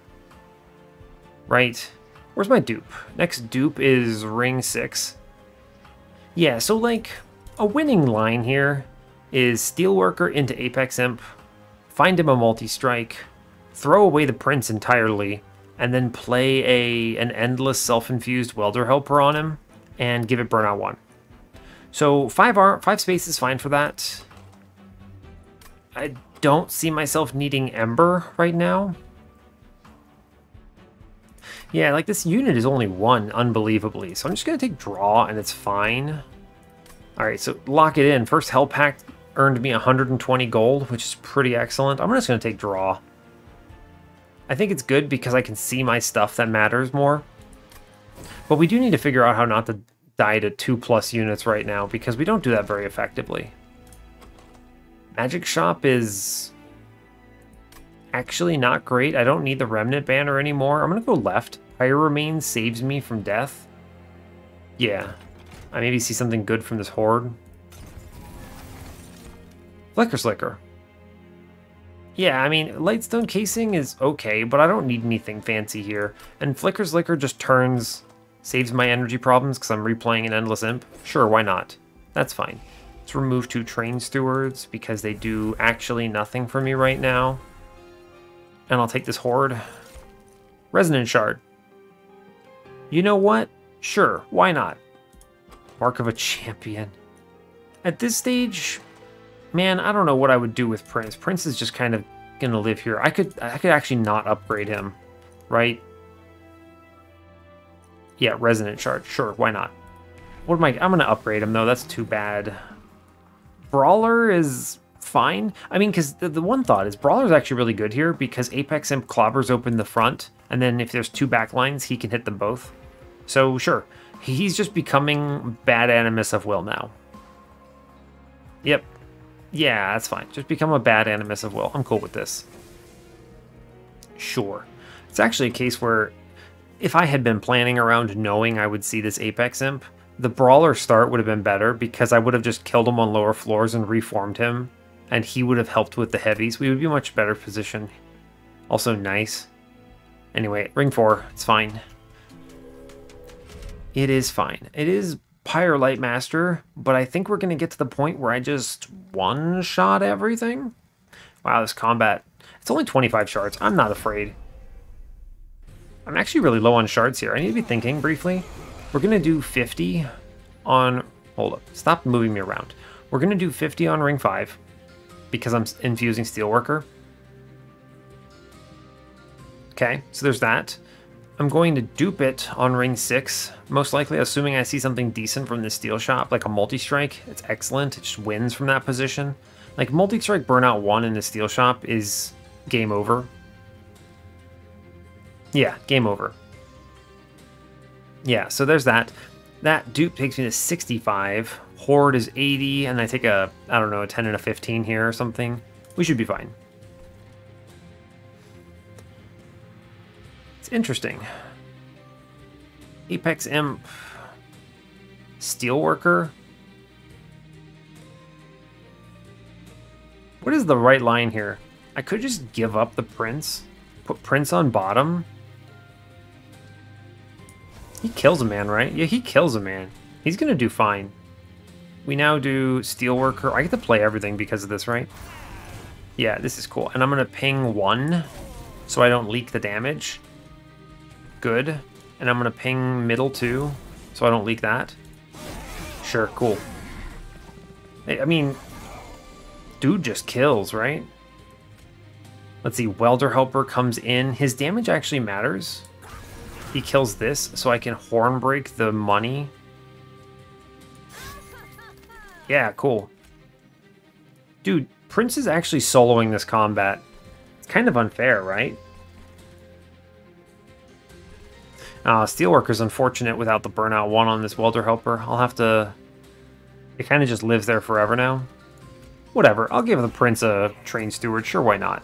Right. Where's my dupe? Next dupe is ring 6. Yeah, so like, a winning line here is Steelworker into Apex Imp, find him a multi-strike, throw away the Prince entirely, and then play an endless self-infused Welder Helper on him, and give it Burnout 1. So 5 space is fine for that. I don't see myself needing Ember right now. Yeah, like, this unit is only 1, unbelievably, so I'm just going to take draw, and it's fine. Alright, so lock it in. First Hell Pact earned me 120 gold, which is pretty excellent. I'm just going to take draw. I think it's good because I can see my stuff that matters more. But we do need to figure out how not to die to 2+ units right now, because we don't do that very effectively. Magic Shop is actually not great. I don't need the Remnant Banner anymore. I'm going to go left. Pyre Remains saves me from death. Yeah. I maybe see something good from this Horde. Flicker Slicker. Yeah, I mean, Lightstone Casing is okay, but I don't need anything fancy here. And Flicker Slicker just saves my energy problems because I'm replaying an Endless Imp. Sure, why not? That's fine. Let's remove 2 Train Stewards because they do actually nothing for me right now. And I'll take this Horde. Resonant Shard. You know what? Sure, why not? Mark of a Champion. At this stage, man, I don't know what I would do with Prince. Prince is just kind of gonna live here. I could actually not upgrade him, right? Yeah, Resonant Shard. Sure, why not? I'm gonna upgrade him though. That's too bad. Brawler is fine. I mean, because the one thought is Brawler's actually really good here because Apex Imp clobbers open the front, and then if there's 2 backlines, he can hit them both. So sure, he's just becoming bad Animus of Will now. Yep. Yeah, that's fine. Just become a bad Animus of Will. I'm cool with this. Sure. It's actually a case where if I had been planning around knowing I would see this Apex Imp, the Brawler start would have been better because I would have just killed him on lower floors and reformed him, and he would have helped with the heavies. We would be a much better position. Also nice. Anyway, ring 4. It's fine. It is fine. It is Pyre Light Master, but I think we're going to get to the point where I just one-shot everything. Wow, this combat. It's only 25 shards. I'm not afraid. I'm actually really low on shards here. I need to be thinking briefly. We're going to do 50 on... Hold up. Stop moving me around. We're going to do 50 on ring 5 because I'm infusing Steelworker. Okay, so there's that. I'm going to dupe it on ring 6, most likely, assuming I see something decent from the steel shop, like a multi-strike. It's excellent. It just wins from that position. Like, multi-strike burnout 1 in the steel shop is game over. Yeah, game over. Yeah, so there's that. That dupe takes me to 65. Horde is 80, and I take a, I don't know, a 10 and a 15 here or something. We should be fine. It's interesting. Apex Imp. Steelworker. What is the right line here? I could just give up the Prince. Put Prince on bottom. He kills a man, right? Yeah, he kills a man. He's gonna do fine. We now do Steelworker. I get to play everything because of this, right? Yeah, this is cool. And I'm gonna ping 1 so I don't leak the damage. Good. And I'm gonna ping middle 2 so I don't leak that. Sure, cool. I mean, dude just kills, right? Let's see, Welder Helper comes in. His damage actually matters. He kills this, so I can horn break the money. Yeah, cool. Dude, Prince is actually soloing this combat. It's kind of unfair, right? Steelworker's unfortunate without the burnout 1 on this Welder Helper. I'll have to... It kind of just lives there forever now. Whatever, I'll give the Prince a Train Steward. Sure, why not?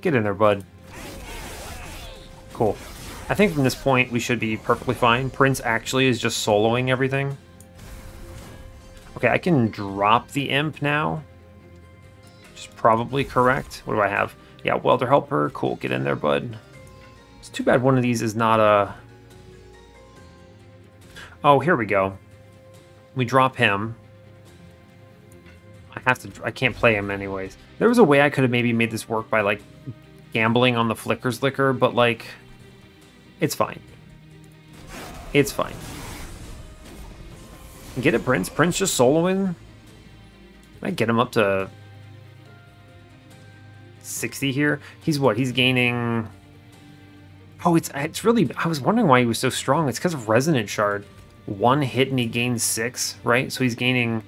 Get in there, bud. Cool. I think from this point, we should be perfectly fine. Prince actually is just soloing everything. Okay, I can drop the Imp now. Which is probably correct. What do I have? Yeah, Welder Helper. Cool, get in there, bud. It's too bad one of these is not a... Oh, here we go. We drop him. I can't play him anyways. There was a way I could have maybe made this work by, like, gambling on the Flicker's Liquor, but, like... It's fine. It's fine. Get it, Prince. Prince just soloing. I get him up to 60 here. He's what? He's gaining... Oh, it's really... I was wondering why he was so strong. It's because of Resonant Shard. 1 hit and he gains 6, right? So he's gaining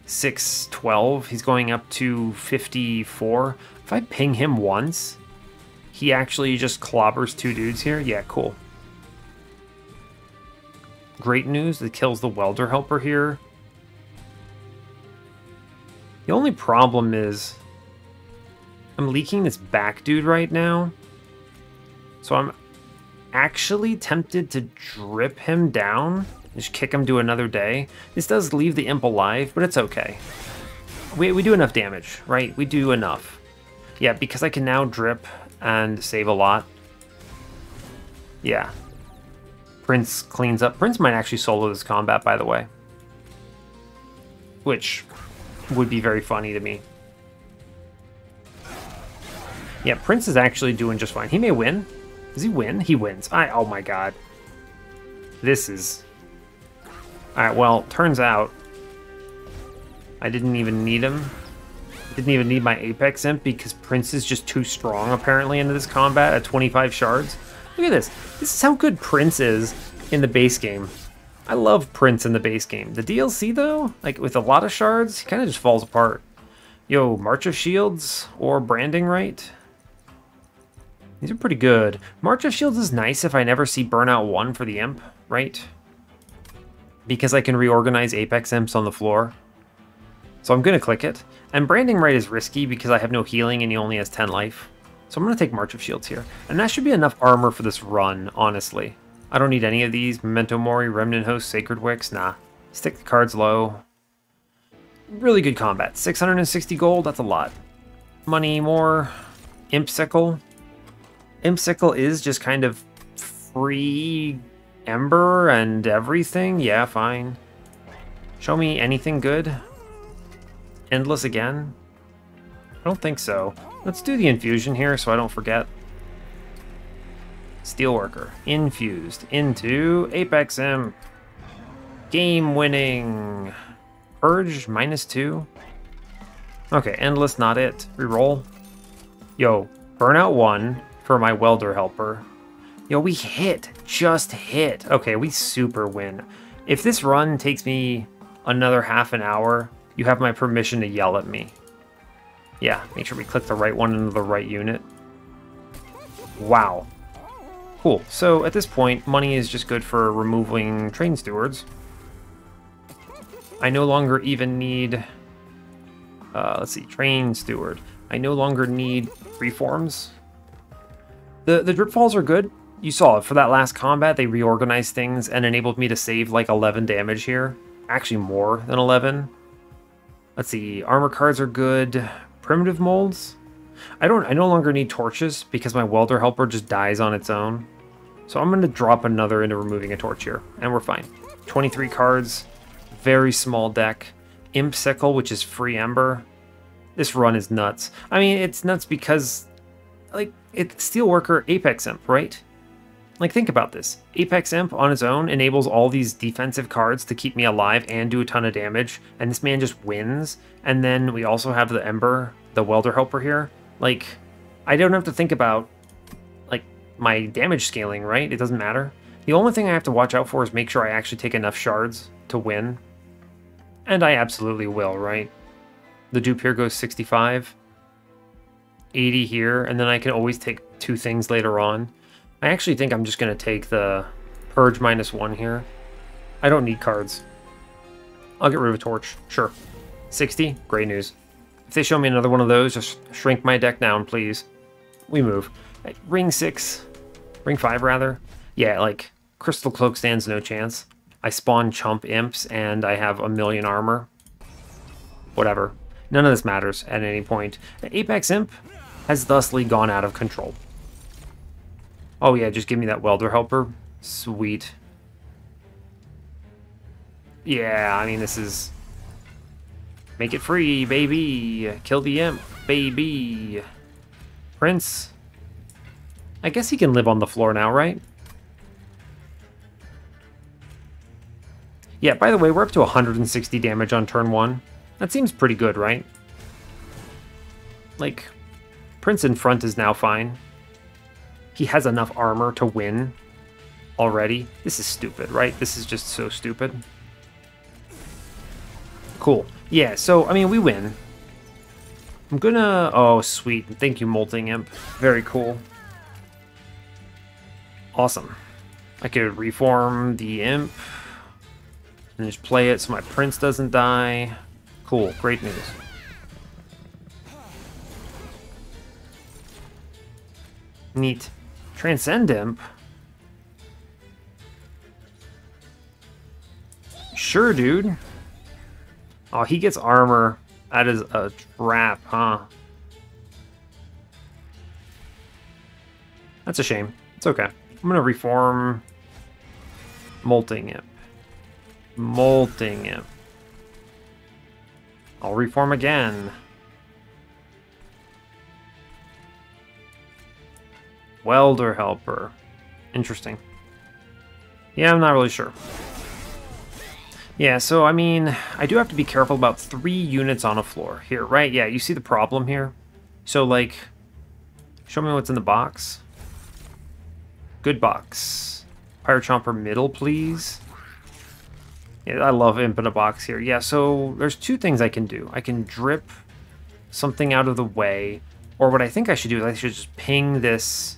6, 12. He's going up to 54. If I ping him once... He actually just clobbers 2 dudes here? Yeah, cool. Great news, it kills the Welder Helper here. The only problem is... I'm leaking this back dude right now. So I'm actually tempted to drip him down. Just kick him to another day. This does leave the imp alive, but it's okay. We do enough damage, right? We do enough. Yeah, because I can now drip and save a lot. Yeah. Prince cleans up. Prince might actually solo this combat, by the way. Which would be very funny to me. Yeah, Prince is actually doing just fine. He may win. Does he win? He wins. Oh my god. This is... Alright, well, turns out I didn't even need him. Didn't even need my Apex Imp because Prince is just too strong, apparently, into this combat at 25 shards. Look at this. This is how good Prince is in the base game. I love Prince in the base game. The DLC, though, like, with a lot of shards, he kind of just falls apart. Yo, March of Shields or Branding Right? These are pretty good. March of Shields is nice if I never see Burnout 1 for the Imp, right? Because I can reorganize Apex Imps on the floor. So I'm going to click it. And Branding Right is risky because I have no healing and he only has 10 life. So I'm going to take March of Shields here. And that should be enough armor for this run, honestly. I don't need any of these. Memento Mori, Remnant Host, Sacred Wicks. Nah. Stick the cards low. Really good combat. 660 gold, that's a lot. Money more. Imp Sickle. Imp Sickle is just kind of free Ember and everything. Yeah, fine. Show me anything good. Endless again? I don't think so. Let's do the infusion here so I don't forget. Steelworker. Infused into Apex Imp. Game winning. Purge -2. Okay, Endless, not it. Reroll. Yo, Burnout 1 for my Welder Helper. Yo, we hit. Just hit. Okay, we super win. If this run takes me another half an hour, you have my permission to yell at me. Yeah, make sure we click the right one into the right unit. Wow. Cool. So at this point, money is just good for removing train stewards. I no longer even need... let's see, train steward. I no longer need reforms. The drip falls are good. You saw it. For that last combat, they reorganized things and enabled me to save like 11 damage here. Actually more than 11. Let's see, armor cards are good. Primitive molds? I no longer need torches because my welder helper just dies on its own. So I'm going to drop another into removing a torch here, and we're fine. 23 cards, very small deck. Imp Sickle, which is free Ember. This run is nuts. I mean, it's nuts because, like, it's Steelworker Apex Imp, right? Like, think about this. Apex Imp on its own enables all these defensive cards to keep me alive and do a ton of damage, and this man just wins. And then we also have the Ember, the Welder Helper here. Like, I don't have to think about, like, my damage scaling, right? It doesn't matter. The only thing I have to watch out for is make sure I actually take enough shards to win. And I absolutely will, right? The dupe here goes 65. 80 here, and then I can always take 2 things later on. I actually think I'm just going to take the Purge -1 here. I don't need cards. I'll get rid of a torch. Sure. 60? Great news. If they show me another one of those, just shrink my deck down, please. We move. Ring 6. Ring 5, rather. Yeah, like, Crystal Cloak stands no chance. I spawn chump imps, and I have 1,000,000 armor. Whatever. None of this matters at any point. Apex Imp has thusly gone out of control. Oh yeah, just give me that welder helper. Sweet. Yeah, I mean, this is... Make it free, baby. Kill the imp, baby. Prince. I guess he can live on the floor now, right? Yeah, by the way, we're up to 160 damage on turn 1. That seems pretty good, right? Like, Prince in front is now fine. He has enough armor to win already. This is stupid, right? This is just so stupid. Cool. Yeah, so, I mean, we win. I'm gonna... Oh, sweet. Thank you, Molting Imp. Very cool. Awesome. I could reform the Imp and just play it so my Prince doesn't die. Cool. Great news. Neat. Transcend Imp? Sure, dude. Oh, he gets armor. That is a trap, huh? That's a shame. It's okay. I'm gonna reform Molting Imp. Molting Imp. I'll reform again. Welder Helper. Interesting. Yeah, I'm not really sure. Yeah, so I mean, I do have to be careful about 3 units on a floor here, right? Yeah, you see the problem here? So, like, show me what's in the box. Good box. Fire Chomper middle, please. Yeah, I love Imp in a box here. Yeah, so there's 2 things I can do. I can drip something out of the way, or what I think I should do is I should just ping this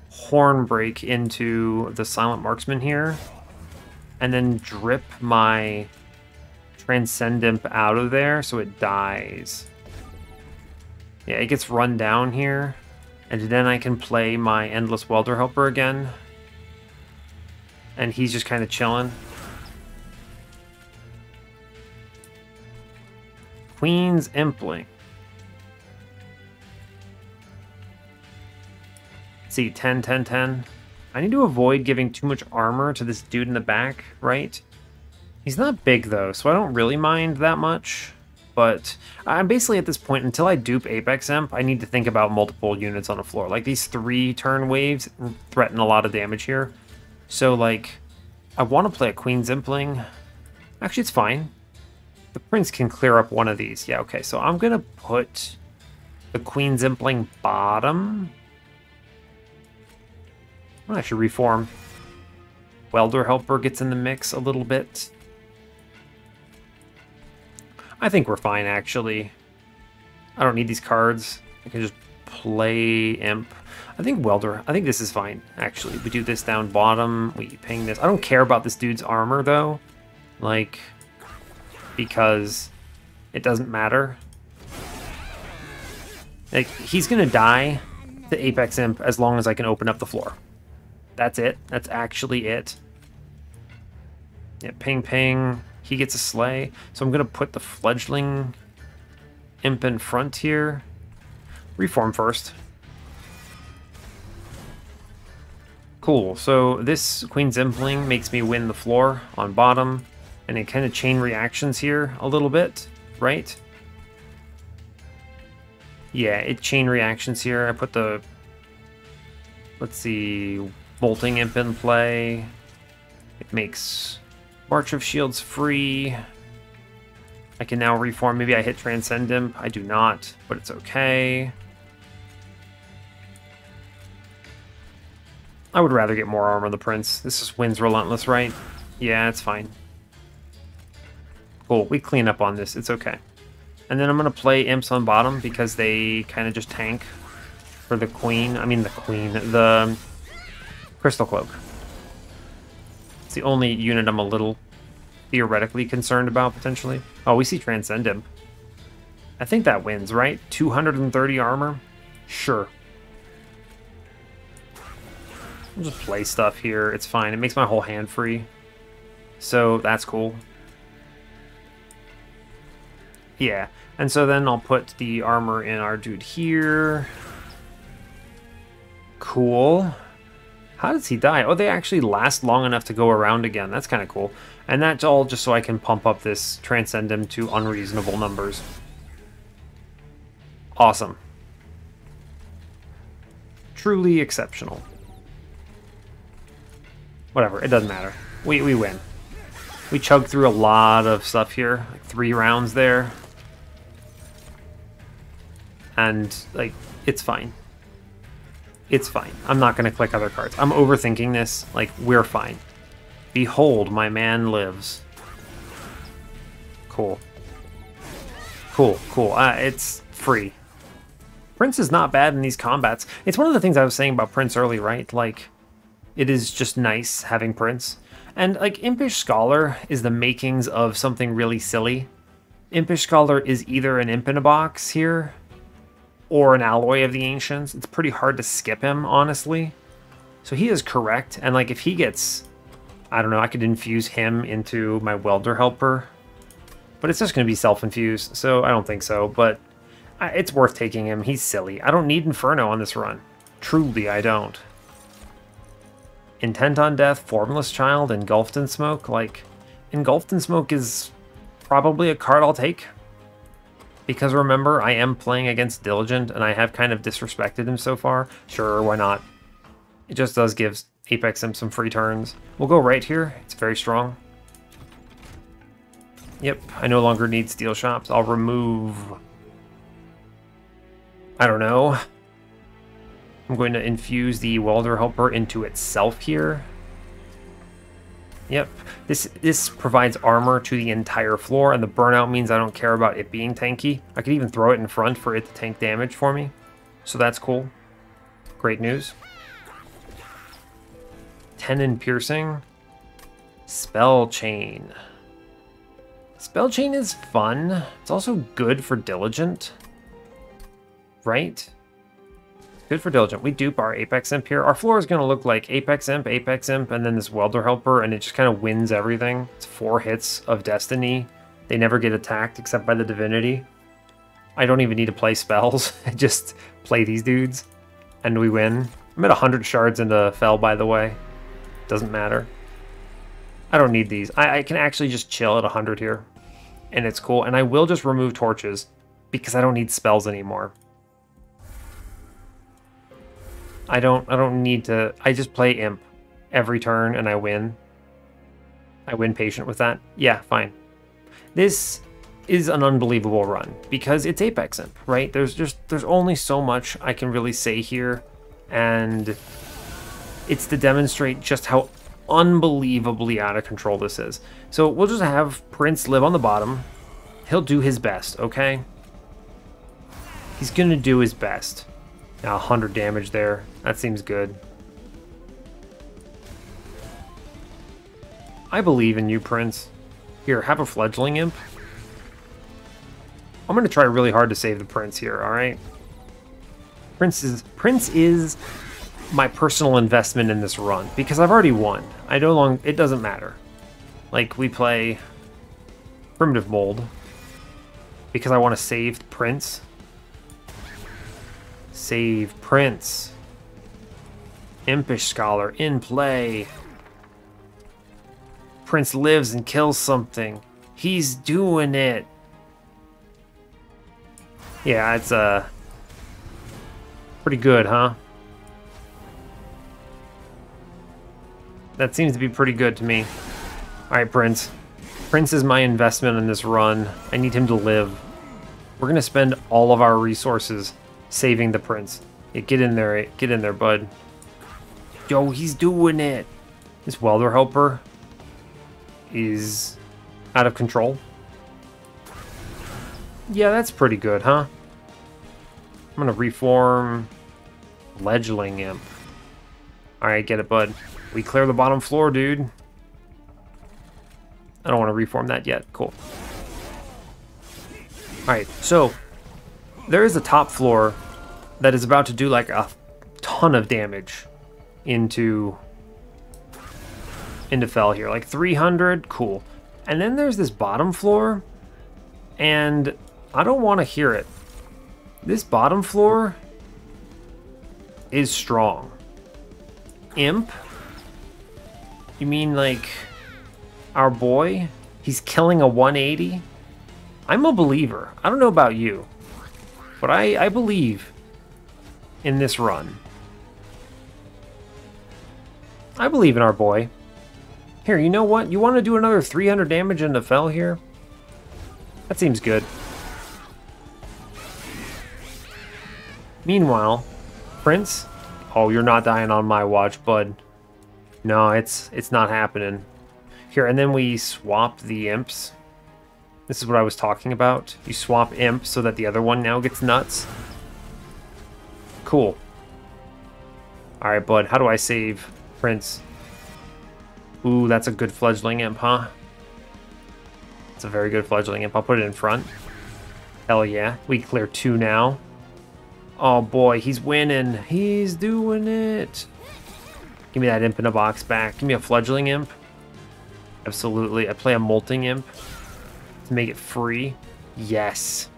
horn break into the Silent Marksman here, and then drip my Transcend Imp out of there so it dies. Yeah, it gets run down here, and then I can play my Endless Welder Helper again, and he's just kind of chilling. Queen's Impling. Let's see, 10, 10, 10. I need to avoid giving too much armor to this dude in the back, right? He's not big, though, so I don't really mind that much. But I'm basically at this point, until I dupe Apex Imp, I need to think about multiple units on the floor. Like, these 3 turn waves threaten a lot of damage here. So, like, I want to play a Queen's Impling. Actually, it's fine. The Prince can clear up one of these. Yeah, okay, so I'm going to put the Queen's Impling bottom. I should reform. Welder Helper gets in the mix a little bit. I think we're fine, actually. I don't need these cards. I can just play Imp. I think this is fine, actually. We do this down bottom. We ping this. I don't care about this dude's armor, though. Like, because it doesn't matter. Like, he's gonna die to Apex Imp as long as I can open up the floor. That's it. That's actually it. Yeah, ping, ping. He gets a slay. So I'm going to put the Fledgling Imp in front here. Reform first. Cool. So this Queen's Impling makes me win the floor on bottom. And it kind of chain reactions here a little bit, right? Yeah, it chain reactions here. I put the... Let's see... Bolting Imp in play. It makes March of Shields free. I can now reform. Maybe I hit Transcend Imp. I do not, but it's okay. I would rather get more armor on the Prince. This just wins Relentless, right? Yeah, it's fine. Cool, we clean up on this. It's okay. And then I'm going to play Imps on bottom because they kind of just tank for the Queen. I mean the Crystal Cloak. It's the only unit I'm a little theoretically concerned about, potentially. Oh, we see Transcend Imp. I think that wins, right? 230 armor? Sure. I'll just play stuff here. It's fine. It makes my whole hand free. So that's cool. Yeah. And so then I'll put the armor in our dude here. Cool. How does he die? Oh, they actually last long enough to go around again. That's kind of cool. And that's all just so I can pump up this Transcend Imp to unreasonable numbers. Awesome. Truly exceptional. Whatever, it doesn't matter. We win. We chugged through a lot of stuff here. Like 3 rounds there. And, like, it's fine. It's fine. I'm not going to click other cards. I'm overthinking this. Like, we're fine. Behold, my man lives. Cool. Cool, cool. It's free. Prince is not bad in these combats. It's one of the things I was saying about Prince early, right? Like, it is just nice having Prince. And, like, Impish Scholar is the makings of something really silly. Impish Scholar is either an imp in a box here, or an alloy of the Ancients. It's pretty hard to skip him, honestly. So he is correct. And like if he gets, I don't know, I could infuse him into my Welder Helper. But it's just going to be self-infused, so I don't think so. But it's worth taking him. He's silly. I don't need Inferno on this run. Truly, I don't. Intent on Death, Formless Child, Engulfed in Smoke. Like, Engulfed in Smoke is probably a card I'll take. Because remember, I am playing against Diligent, and I have kind of disrespected him so far. Sure, why not? It just does give Apex Imp some free turns. We'll go right here. It's very strong. Yep, I no longer need Steel Shops. I'll remove... I don't know. I'm going to infuse the Welder Helper into itself here. Yep, this provides armor to the entire floor, and the burnout means I don't care about it being tanky. I could even throw it in front for it to tank damage for me. So that's cool. Great news. 10 in piercing. Spell Chain. Spell Chain is fun. It's also good for Diligent. Right? Good for Diligent. We dupe our Apex Imp here. Our floor is going to look like Apex Imp, and then this Welder Helper, and it just kind of wins everything. It's 4 hits of Destiny. They never get attacked except by the Divinity. I don't even need to play spells. I just play these dudes, and we win. I'm at 100 shards into Fell, by the way. Doesn't matter. I don't need these. I can actually just chill at 100 here, and it's cool. And I will just remove torches because I don't need spells anymore. I don't need to. I just play Imp every turn and I win. I win patient with that. Yeah, fine. This is an unbelievable run because it's Apex Imp, right? There's only so much I can really say here, and it's to demonstrate just how unbelievably out of control this is. So we'll just have Prince live on the bottom. He'll do his best, okay? He's gonna do his best. Now 100 damage there. That seems good. I believe in you, Prince. Here, have a Fledgling Imp. I'm gonna try really hard to save the Prince here, alright? Prince is my personal investment in this run because I've already won. It doesn't matter. Like, we play Primitive Mold because I want to save Prince. Save Prince. Impish Scholar in play. Prince lives and kills something. He's doing it. Yeah, it's pretty good, huh? That seems to be pretty good to me. Alright, Prince. Prince is my investment in this run. I need him to live. We're gonna spend all of our resources saving the Prince. Yeah, get in there, bud. Yo, he's doing it. This Welder Helper is out of control. Yeah, that's pretty good, huh? I'm gonna reform Fledgling Imp. Alright, get it, bud. We clear the bottom floor, dude. I don't want to reform that yet. Cool. Alright, so there is a top floor that is about to do like a ton of damage into Fell here. Like 300, cool. And then there's this bottom floor, and I don't want to hear it. This bottom floor is strong. Imp? You mean like our boy? He's killing a 180? I'm a believer. I don't know about you, but I believe in this run. I believe in our boy. Here, you know what? You want to do another 300 damage into Fell here? That seems good. Meanwhile, Prince? Oh, you're not dying on my watch, bud. No, it's not happening. Here, and then we swap the imps. This is what I was talking about. You swap imp so that the other one now gets nuts. Cool. Alright, bud. How do I save Prince? Ooh, that's a good Fledgling Imp, huh? It's a very good Fledgling Imp. I'll put it in front. Hell yeah. We clear 2 now. Oh boy, he's winning. He's doing it. Give me that imp in a box back. Give me a fledgling imp. Absolutely. I play a molting imp to make it free. Yes.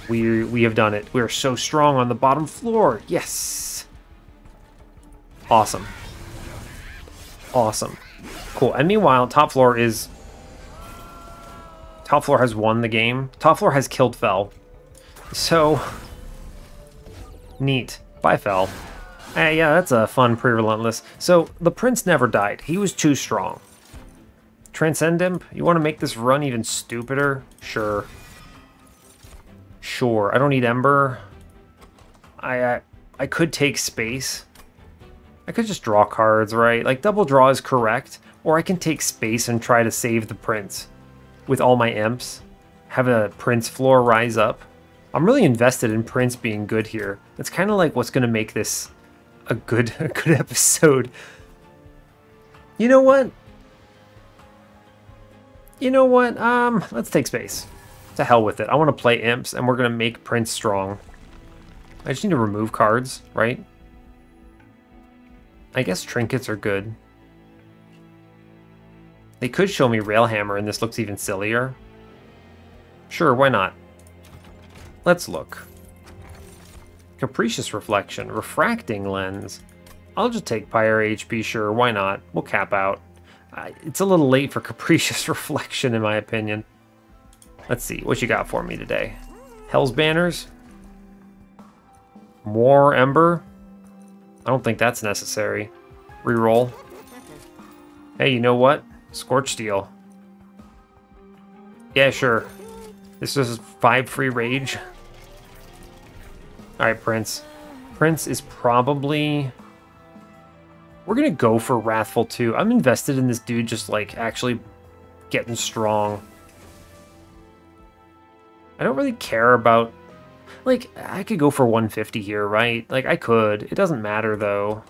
We have done it. We are so strong on the bottom floor. Yes. Awesome. Awesome. Cool. And meanwhile, top floor has won the game. Top floor has killed Fel. So neat. Bye, Fel. Yeah, that's a fun pre-relentless. So the prince never died. He was too strong. Transcend Imp, you want to make this run even stupider? Sure. Sure. I don't need Ember. I could take space. I could just draw cards, right? Like, double draw is correct. Or I can take space and try to save the prince with all my imps. Have a prince floor rise up. I'm really invested in prince being good here. It's kind of like what's going to make this a good episode. You know what? You know what? Let's take space. To hell with it. I want to play imps, and we're going to make prince strong. I just need to remove cards, right? I guess trinkets are good. They could show me Railhammer, and this looks even sillier. Sure, why not? Let's look. Capricious Reflection. Refracting Lens. I'll just take Pyre HP, sure, why not? We'll cap out. It's a little late for Capricious Reflection, in my opinion. Let's see, what you got for me today? Hell's Banners? More Ember? I don't think that's necessary. Reroll. Hey, you know what? Scorch Steel. Yeah, sure. This is 5 free rage. Alright, Prince. Prince is probably... We're gonna go for Wrathful too. I'm invested in this dude just, like, actually getting strong. I don't really care about... Like, I could go for 150 here, right? Like, I could. It doesn't matter, though.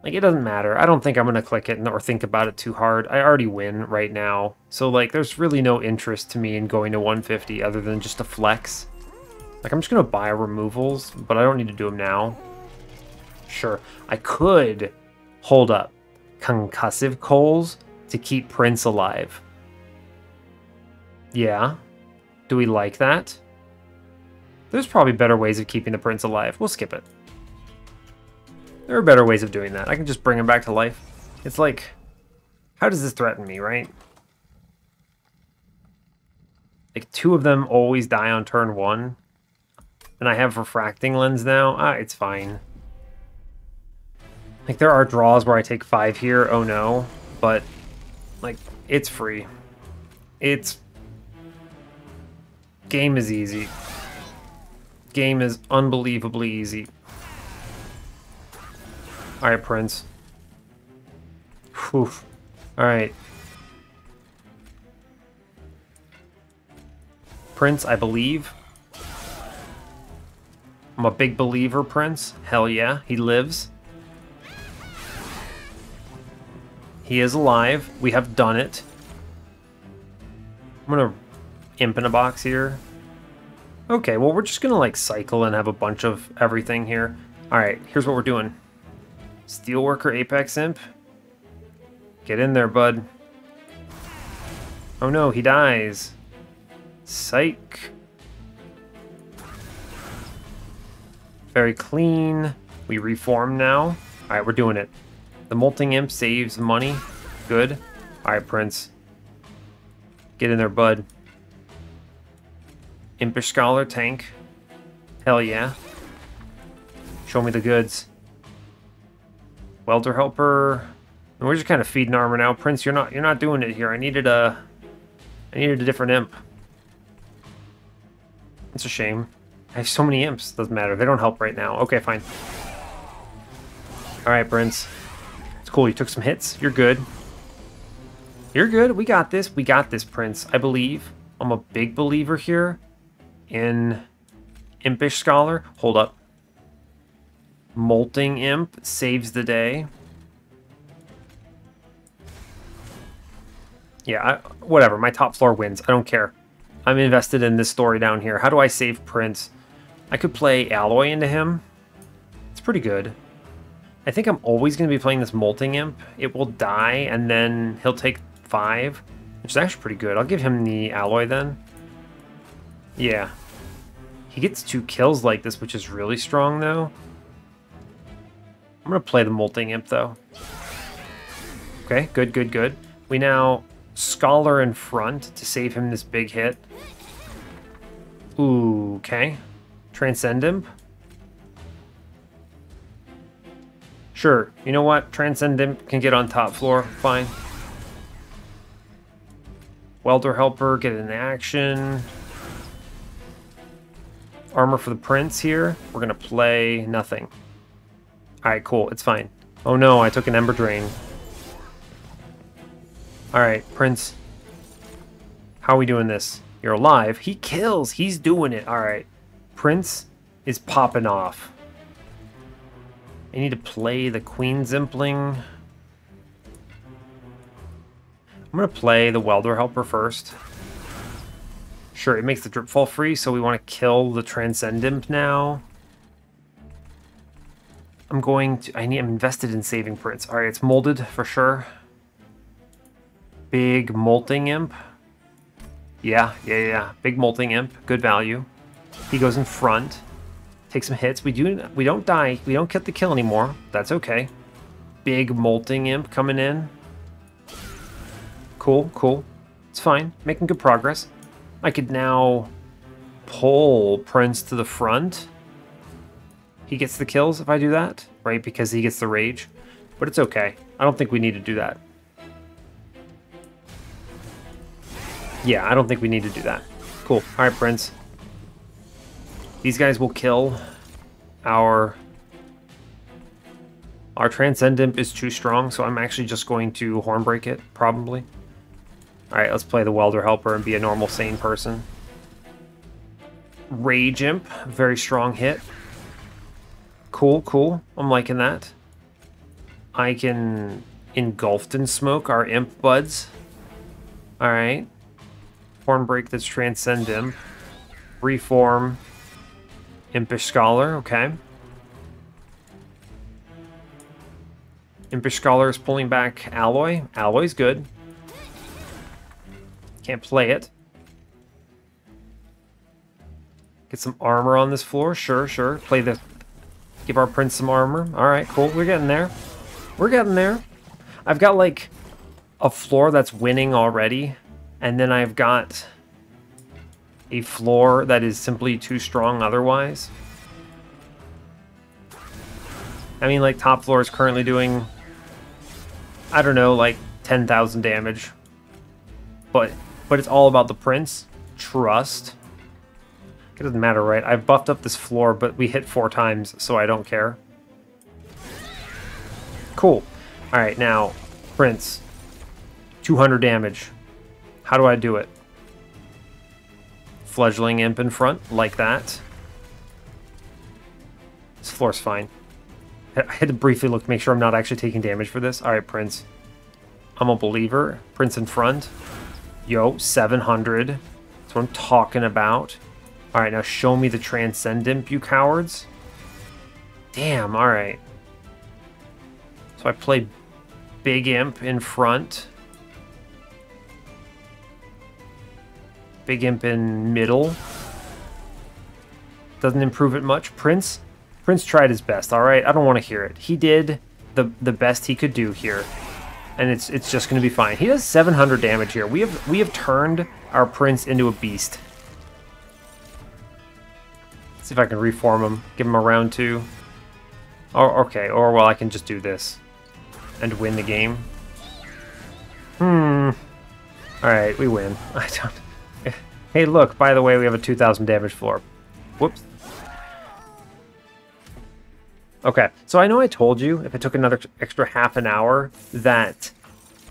Like, it doesn't matter. I don't think I'm gonna click it or think about it too hard. I already win right now. So, like, there's really no interest to me in going to 150 other than just a flex. Like, I'm just gonna buy removals, but I don't need to do them now. Sure. I could... Hold up. Concussive Coals to keep Prince alive. Yeah. Do we like that? There's probably better ways of keeping the Prince alive. We'll skip it. There are better ways of doing that. I can just bring him back to life. It's like, how does this threaten me, right? Like, 2 of them always die on turn 1. And I have Refracting Lens now. It's fine. Like, there are draws where I take 5 here, oh no, but, like, it's free. It's... Game is easy. Game is unbelievably easy. Alright, Prince. Whew. Alright. Prince, I believe. I'm a big believer, Prince. Hell yeah, he lives. He is alive. We have done it. I'm gonna imp in a box here. Okay, well, we're just gonna, like, cycle and have a bunch of everything here. Alright, here's what we're doing. Steelworker Apex Imp. Get in there, bud. Oh no, he dies. Psych. Very clean. We reform now. Alright, we're doing it. The Molting Imp saves money. Good. Alright, Prince. Get in there, bud. Impish Scholar, tank. Hell yeah. Show me the goods. Welder Helper. And we're just kind of feeding armor now. Prince, you're not doing it here. I needed a different imp. It's a shame. I have so many imps. Doesn't matter. They don't help right now. Okay, fine. Alright, Prince. It's cool. You took some hits. You're good. You're good. We got this. We got this, Prince. I believe. I'm a big believer here in Impish Scholar. Hold up. Molting Imp saves the day. Yeah, whatever. My top floor wins. I don't care. I'm invested in this story down here. How do I save Prince? I could play Alloy into him. It's pretty good. I think I'm always going to be playing this Molting Imp. It will die, and then he'll take 5, which is actually pretty good. I'll give him the Alloy then. Yeah. He gets 2 kills like this, which is really strong, though. I'm going to play the Molting Imp, though. Okay, good, good, good. We now Scholar in front to save him this big hit. Ooh, okay. Transcend Imp. Sure, you know what? Transcend Imp can get on top floor, fine. Welder Helper, get in action. Armor for the Prince here. We're gonna play nothing. Alright, cool, it's fine. Oh no, I took an Ember Drain. Alright, Prince. How are we doing this? You're alive. He kills, he's doing it. Alright. Prince is popping off. I need to play the Queen Zimpling. I'm going to play the Welder Helper first. Sure, it makes the drip fall free, so we want to kill the Transcend Imp now. I'm invested in saving Prince. Alright, it's molded for sure. Big Molting Imp. Yeah. Big Molting Imp. Good value. He goes in front. Take some hits. We don't die. We don't get the kill anymore. That's okay. Big Molting Imp coming in. Cool, cool. It's fine. Making good progress. I could now pull Prince to the front. He gets the kills if I do that, right? Because he gets the rage. But it's okay. I don't think we need to do that. Yeah, I don't think we need to do that. Cool. Alright, Prince. These guys will kill our Transcend Imp is too strong, so I'm actually just going to Hornbreak it, probably. Alright, let's play the Welder Helper and be a normal, sane person. Rage Imp, very strong hit. Cool, cool. I'm liking that. I can Engulfed in Smoke our Imp buds. Alright. Hornbreak this Transcend Imp. Reform Impish Scholar, okay. Impish Scholar is pulling back Alloy. Alloy's good. Can't play it. Get some armor on this floor. Sure, sure. Play the... Give our Prince some armor. Alright, cool. We're getting there. We're getting there. I've got, like, a floor that's winning already. And then I've got a floor that is simply too strong otherwise. I mean, like, top floor is currently doing, I don't know, like 10,000 damage. But it's all about the Prince. Trust. It doesn't matter, right? I've buffed up this floor, but we hit 4 times, so I don't care. Cool. Alright, now, Prince. 200 damage. How do I do it? Fledgling Imp in front, like that. This floor's fine. I had to briefly look to make sure I'm not actually taking damage for this. Alright, Prince. I'm a believer. Prince in front. Yo, 700. That's what I'm talking about. Alright, now show me the Transcend Imp, you cowards. Damn, alright. So I play Big Imp in front. Big Imp in middle. Doesn't improve it much. Prince tried his best, alright? I don't want to hear it. He did the best he could do here. And it's just going to be fine. He does 700 damage here. We have turned our Prince into a beast. See if I can reform him. Give him a round 2. Oh, okay. Or, well, I can just do this. And win the game. Alright, we win. I don't... Hey, look, by the way, we have a 2,000 damage floor. Whoops. Okay, so I know I told you if I took another extra half an hour that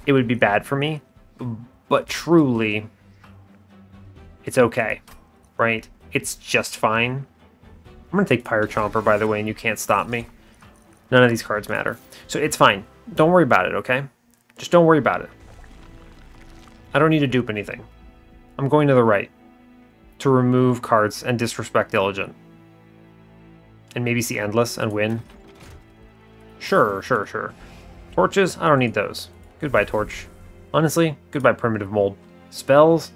it would be bad for me. But truly, it's okay, right? It's just fine. I'm going to take Pyre Chomper, by the way, and you can't stop me. None of these cards matter. So it's fine. Don't worry about it, okay? Just don't worry about it. I don't need to dupe anything. I'm going to the right to remove cards and disrespect Diligent. And maybe see Endless and win. Sure, sure, sure. Torches? I don't need those. Goodbye, Torch. Honestly, goodbye, Primitive Mold. Spells?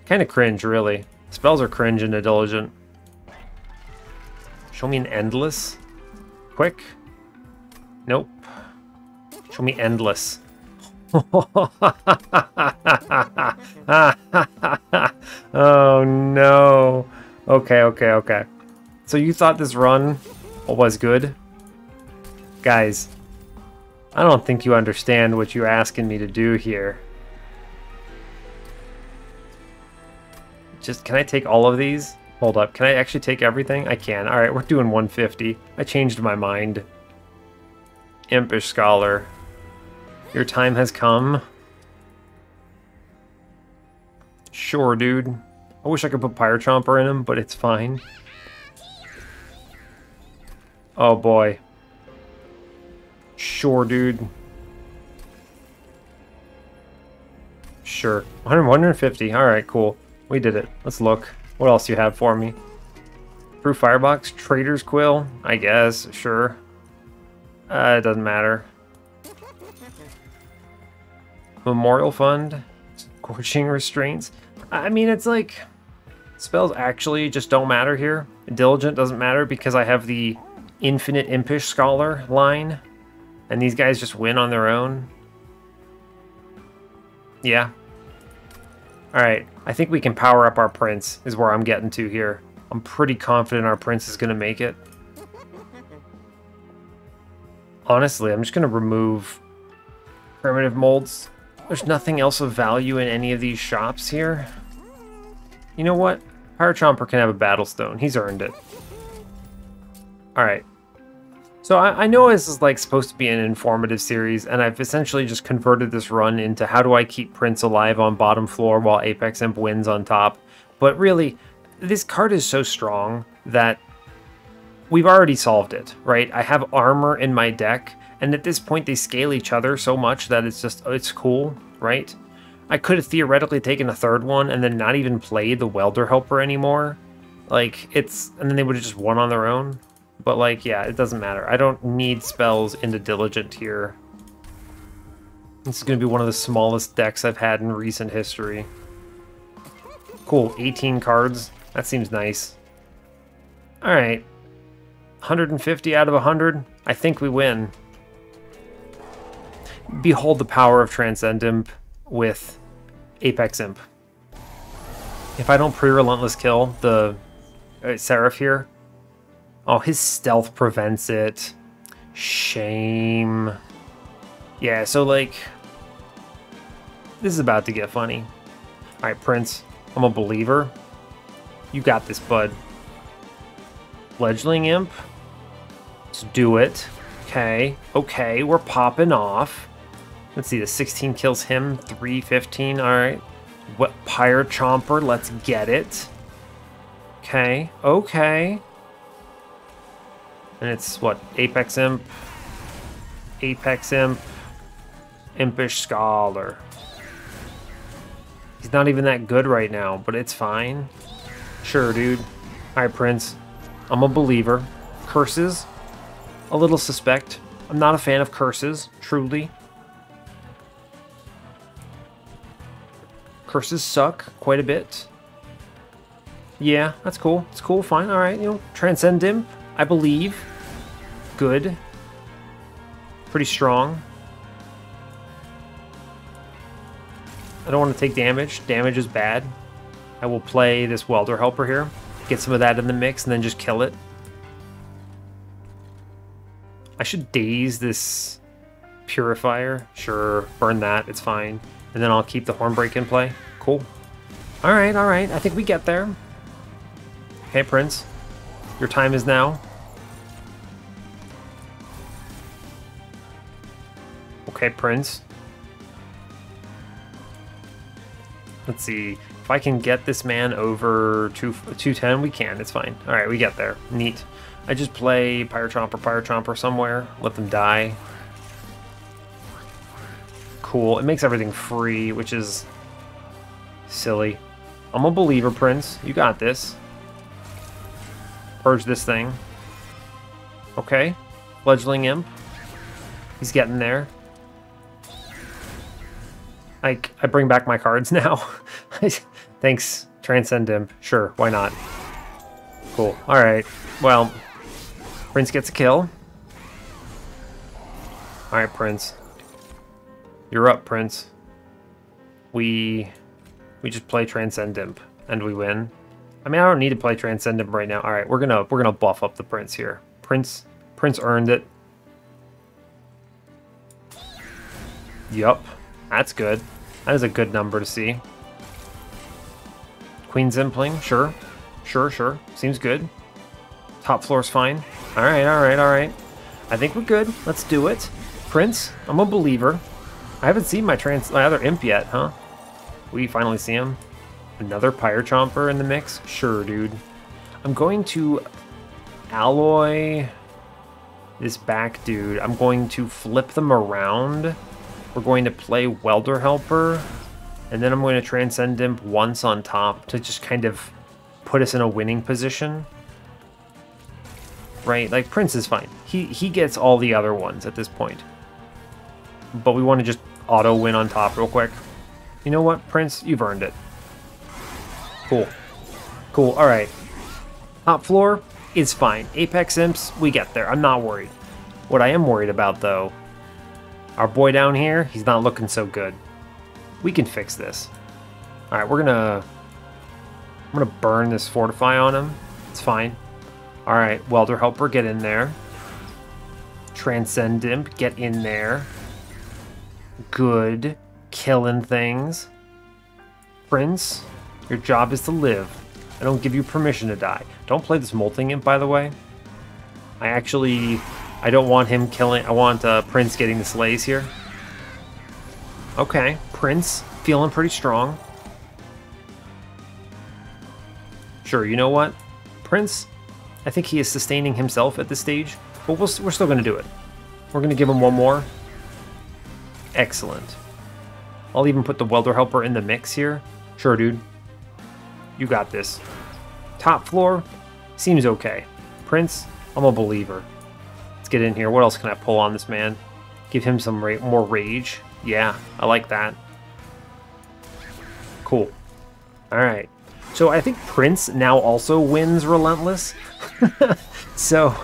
Kind of cringe, really. Spells are cringe in a Diligent. Show me an Endless. Quick. Nope. Show me Endless. Oh no. Okay, okay, okay. So you thought this run was good? Guys, I don't think you understand what you're asking me to do here. Just, can I take all of these? Hold up, can I actually take everything? I can. Alright, we're doing 150. I changed my mind. Impish Scholar. Your time has come. Sure, dude. I wish I could put Pyre Chomper in him, but it's fine. Oh boy. Sure, dude. Sure. 150. Alright, cool. We did it. Let's look. What else do you have for me? Proof Firebox? Trader's Quill? I guess. Sure. It doesn't matter. Memorial Fund? Scorching Restraints? I mean, it's like... Spells actually just don't matter here. Diligent doesn't matter because I have the Infinite Impish Scholar line. And these guys just win on their own. Yeah. Alright, I think we can power up our Prince, is where I'm getting to here. I'm pretty confident our Prince is going to make it. Honestly, I'm just going to remove Primitive Molds. There's nothing else of value in any of these shops here. You know what? Pyre Chomper can have a Battlestone. He's earned it. Alright. So I know this is like supposed to be an informative series, and I've essentially just converted this run into how do I keep Prince alive on bottom floor while Apex Imp wins on top. But really, this card is so strong that we've already solved it, right? I have armor in my deck, and at this point they scale each other so much that it's cool, right? I could have theoretically taken a third one and then not even played the Welder Helper anymore. Like, and then they would have just won on their own. But, like, yeah, it doesn't matter. I don't need spells into Diligent here. This is going to be one of the smallest decks I've had in recent history. Cool, 18 cards. That seems nice. Alright. 150 out of 100. I think we win. Behold the power of Transcend Imp with Apex Imp. If I don't pre-relentless kill the Seraph here... Oh, his stealth prevents it. Shame. Yeah, so, like... This is about to get funny. Alright, Prince. I'm a believer. You got this, bud. Fledgling Imp. Let's do it. Okay. Okay, we're popping off. Let's see, the 16 kills him. 315. Alright. What? Pyre Chomper. Let's get it. Okay. Okay. And it's, what, Apex Imp, Apex Imp, Impish Scholar. He's not even that good right now, but it's fine. Sure, dude. Alright, Prince. I'm a believer. Curses? A little suspect. I'm not a fan of curses, truly. Curses suck quite a bit. Yeah, that's cool. It's cool, fine, alright, you know, Transcend Imp. I believe. Good. Pretty strong. I don't want to take damage. Damage is bad. I will play this Welder Helper here. Get some of that in the mix and then just kill it. I should daze this Purifier. Sure, burn that. It's fine. And then I'll keep the Hornbreak in play. Cool. Alright, alright. I think we get there. Okay, Prince. Your time is now. Okay, Prince. Let's see. If I can get this man over 210, we can. It's fine. Alright, we get there. Neat. I just play Pyre Chomper somewhere. Let them die. Cool. It makes everything free, which is silly. I'm a believer, Prince. You got this. Purge this thing. Okay. Fledgling Imp. He's getting there. I bring back my cards now. Thanks, Transcend Imp. Sure, why not? Cool. Alright. Well, Prince gets a kill. Alright, Prince. You're up, Prince. We just play Transcend Imp and we win. I mean, I don't need to play Transcend Imp right now. Alright, we're gonna buff up the Prince here. Prince earned it. Yup. That's good. That is a good number to see. Queen's Impling, sure. Sure. Seems good. Top floor's fine. Alright. I think we're good. Let's do it. Prince, I'm a believer. I haven't seen my other Imp yet, huh? We finally see him. Another Pyre Chomper in the mix? Sure, dude. I'm going to alloy this back dude. I'm going to flip them around. We're going to play Welder Helper, and then I'm going to Transcend Imp once on top to just kind of put us in a winning position. Right? Like, Prince is fine. He gets all the other ones at this point. But we want to just auto-win on top real quick. You know what, Prince? You've earned it. Cool. Alright. Top floor is fine. Apex Imps, we get there. I'm not worried. What I am worried about, though, our boy down here, he's not looking so good. We can fix this. Alright, I'm gonna burn this Fortify on him. It's fine. Alright, Welder Helper, get in there. Transcend Imp, get in there. Good. Killing things. Prince, your job is to live. I don't give you permission to die. Don't play this Molting Imp, by the way. I don't want him killing... I want Prince getting the slays here. Okay, Prince, feeling pretty strong. Sure, you know what? Prince, I think he is sustaining himself at this stage, but we're still going to do it. We're going to give him one more. Excellent. I'll even put the Welder Helper in the mix here. Sure, dude. You got this. Top floor, seems okay. Prince, I'm a believer. Let's get in here. What else can I pull on this man? Give him some more rage. Yeah, I like that. Cool. Alright. So I think Prince now also wins Relentless. So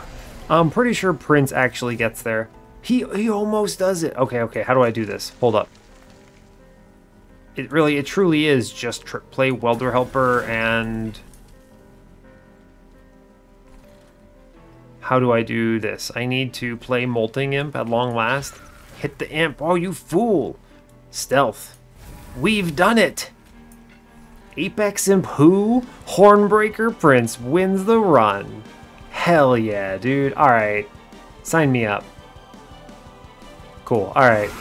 I'm pretty sure Prince actually gets there. He almost does it. Okay. How do I do this? Hold up. It truly is just play Welder Helper and... How do I do this? I need to play Molting Imp at long last. Hit the Imp. Oh, you fool. Stealth. We've done it. Apex Imp who? Hornbreaker Prince wins the run. Hell yeah, dude. Alright. Sign me up. Cool. Alright.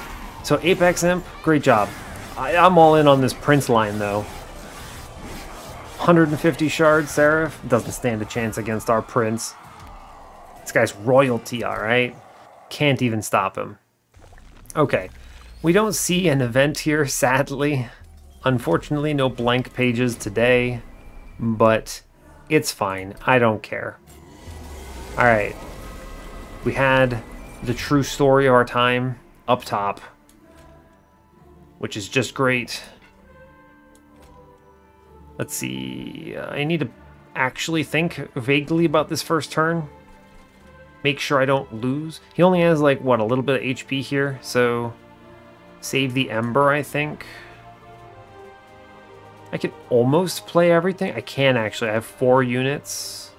So Apex Imp, great job. I'm all in on this Prince line, though. 150 shards, Seraph. Doesn't stand a chance against our Prince. This guy's royalty, alright? Can't even stop him. Okay. We don't see an event here, sadly. Unfortunately, no blank pages today. But it's fine. I don't care. Alright. We had the true story of our time up top, which is just great. Let's see. I need to actually think vaguely about this first turn. Make sure I don't lose. He only has, like, what, a little bit of HP here, so save the Ember, I think. I can almost play everything. I can, actually. I have 4 units.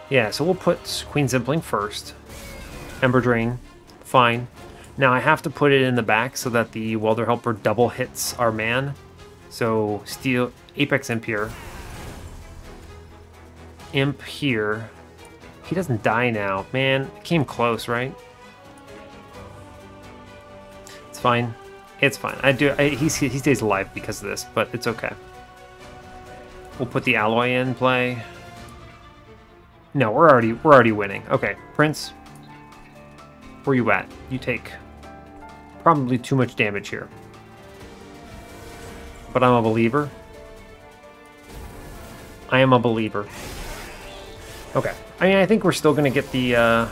Yeah, so we'll put Queen's Impling first. Ember Drain. Fine. Now, I have to put it in the back so that the Welder Helper double hits our man. So, steal Apex Imp here. Imp here. He doesn't die now. Man, it came close, right? It's fine. It's fine. He stays alive because of this, but it's okay. We'll put the alloy in play. No, we're already winning. Okay, Prince. Where you at? You take probably too much damage here. But I'm a believer. I am a believer. Okay. I mean, I think we're still going to get the,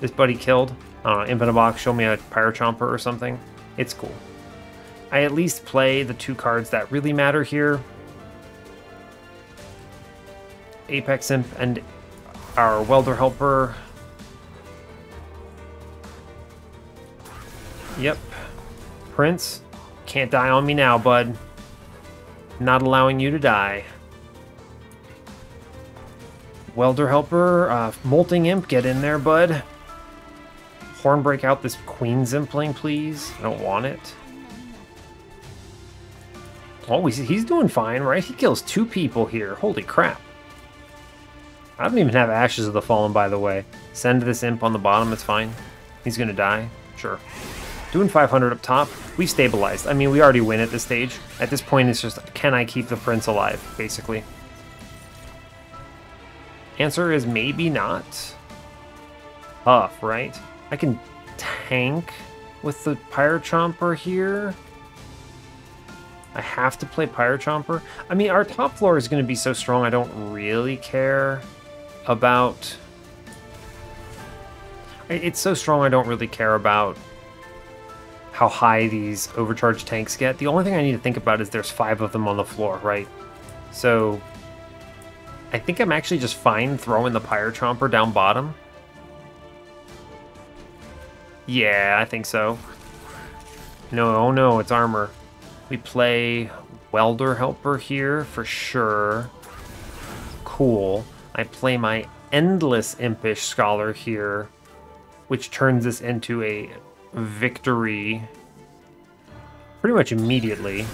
this buddy killed. I don't know, Imp in a box, show me a Pyrochomper or something. It's cool. I at least play the 2 cards that really matter here. Apex Imp and our Welder Helper. Yep. Prince, can't die on me now, bud. Not allowing you to die. Welder Helper, Molting Imp, get in there, bud. Horn break out this Queen's Impling, please. I don't want it. Oh, he's doing fine, right? He kills 2 people here. Holy crap. I don't even have Ashes of the Fallen, by the way. Send this Imp on the bottom, it's fine. He's gonna die. Sure. Doing 500 up top. We've stabilized. I mean, we already win at this stage. At this point, it's just, can I keep the Prince alive, basically? Answer is maybe not. Tough, right? I can tank with the Pyrochomper here. I have to play Pyrochomper. I mean, our top floor is going to be so strong, I don't really care about... It's so strong, I don't really care about how high these overcharged tanks get. The only thing I need to think about is there's 5 of them on the floor, right? So I think I'm actually just fine throwing the Pyrochomper down bottom. Yeah, I think so. No, oh no, it's armor. We play Welder Helper here for sure. Cool. I play my Endless Impish Scholar here, which turns this into a victory pretty much immediately.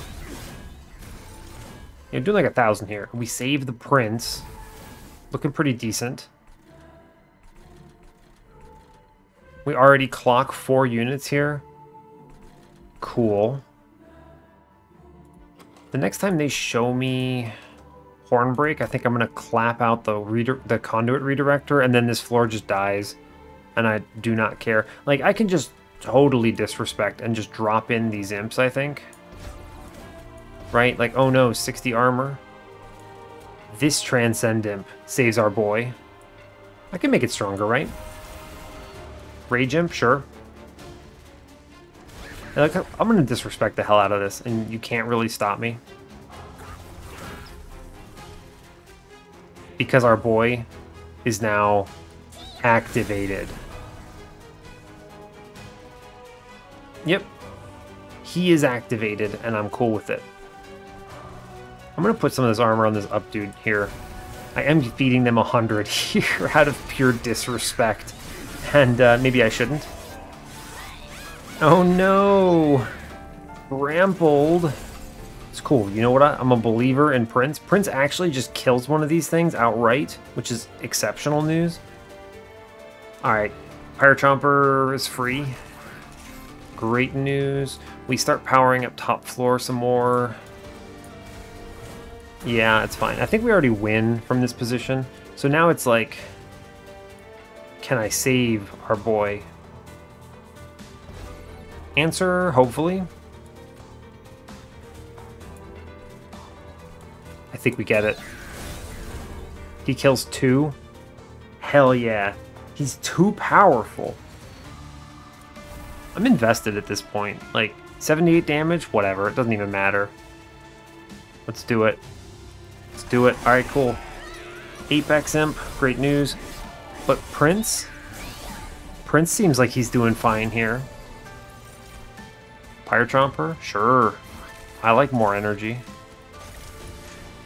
Yeah, doing like 1,000 here. We save the Prince. Looking pretty decent. We already clock 4 units here. Cool. The next time they show me Hornbreak, I think I'm going to clap out the Conduit Redirector, and then this floor just dies. And I do not care. Like, I can just totally disrespect and just drop in these imps, I think. Right? Like, oh no, 60 armor. This Transcend Imp saves our boy. I can make it stronger, right? Rage Imp, sure. Like, I'm going to disrespect the hell out of this, and you can't really stop me. Because our boy is now activated. Yep. He is activated, and I'm cool with it. I'm going to put some of this armor on this up dude here. I am feeding them 100 here out of pure disrespect. And maybe I shouldn't. Oh no! Trampled. It's cool. You know what? I'm a believer in Prince. Prince actually just kills one of these things outright, which is exceptional news. Alright. Pyrochomper is free. Great news. We start powering up top floor some more. Yeah, it's fine. I think we already win from this position. So now it's like, can I save our boy? Answer, hopefully. I think we get it. He kills 2. Hell yeah. He's too powerful. I'm invested at this point. Like, 78 damage? Whatever. It doesn't even matter. Let's do it. Let's do it. Alright, cool. Apex Imp. Great news. But Prince? Prince seems like he's doing fine here. Pyrochomper? Sure. I like more energy.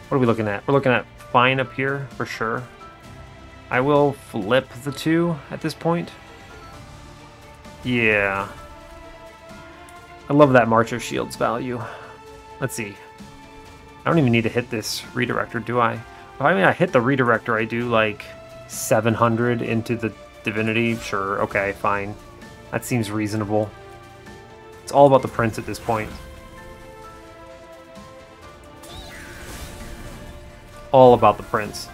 What are we looking at? We're looking at fine up here, for sure. I will flip the 2 at this point. Yeah. I love that March of Shields value. Let's see. I don't even need to hit this redirector, do I? I mean, I hit the redirector, I do like 700 into the Divinity. Sure, okay, fine. That seems reasonable. It's all about the Prince at this point. All about the Prince.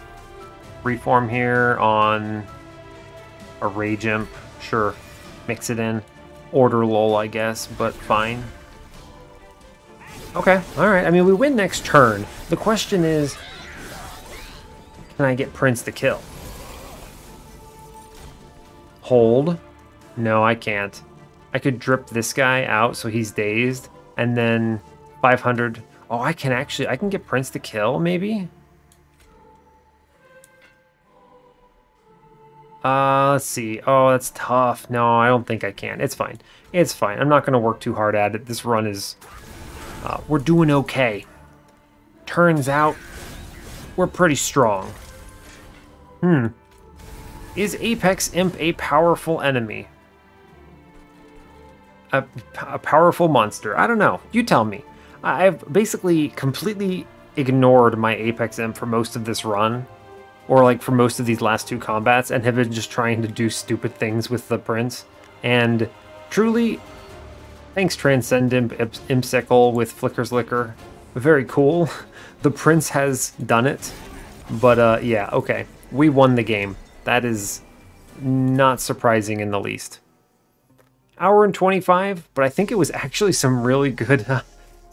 Reform here on a Rage Imp. Sure. Mix it in. Order lull, I guess, but fine. Okay, alright. I mean, we win next turn. The question is, Can I get Prince to kill? Hold. No, I can't. I could drip this guy out so he's dazed, and then 500. Oh, I can get Prince to kill, maybe? Let's see. Oh, that's tough. No, I don't think I can. It's fine. It's fine. I'm not going to work too hard at it. This run is... we're doing okay. Turns out, we're pretty strong. Is Apex Imp a powerful enemy? A powerful monster? I don't know. You tell me. I've basically completely ignored my Apex Imp for most of this run. Or like for most of these last two combats, and have been just trying to do stupid things with the Prince. And truly, thanks Transcendent Impsicle with Flicker's Liquor. Very cool. The Prince has done it. But yeah, okay. We won the game. That is not surprising in the least. Hour and 25, but I think it was actually some really good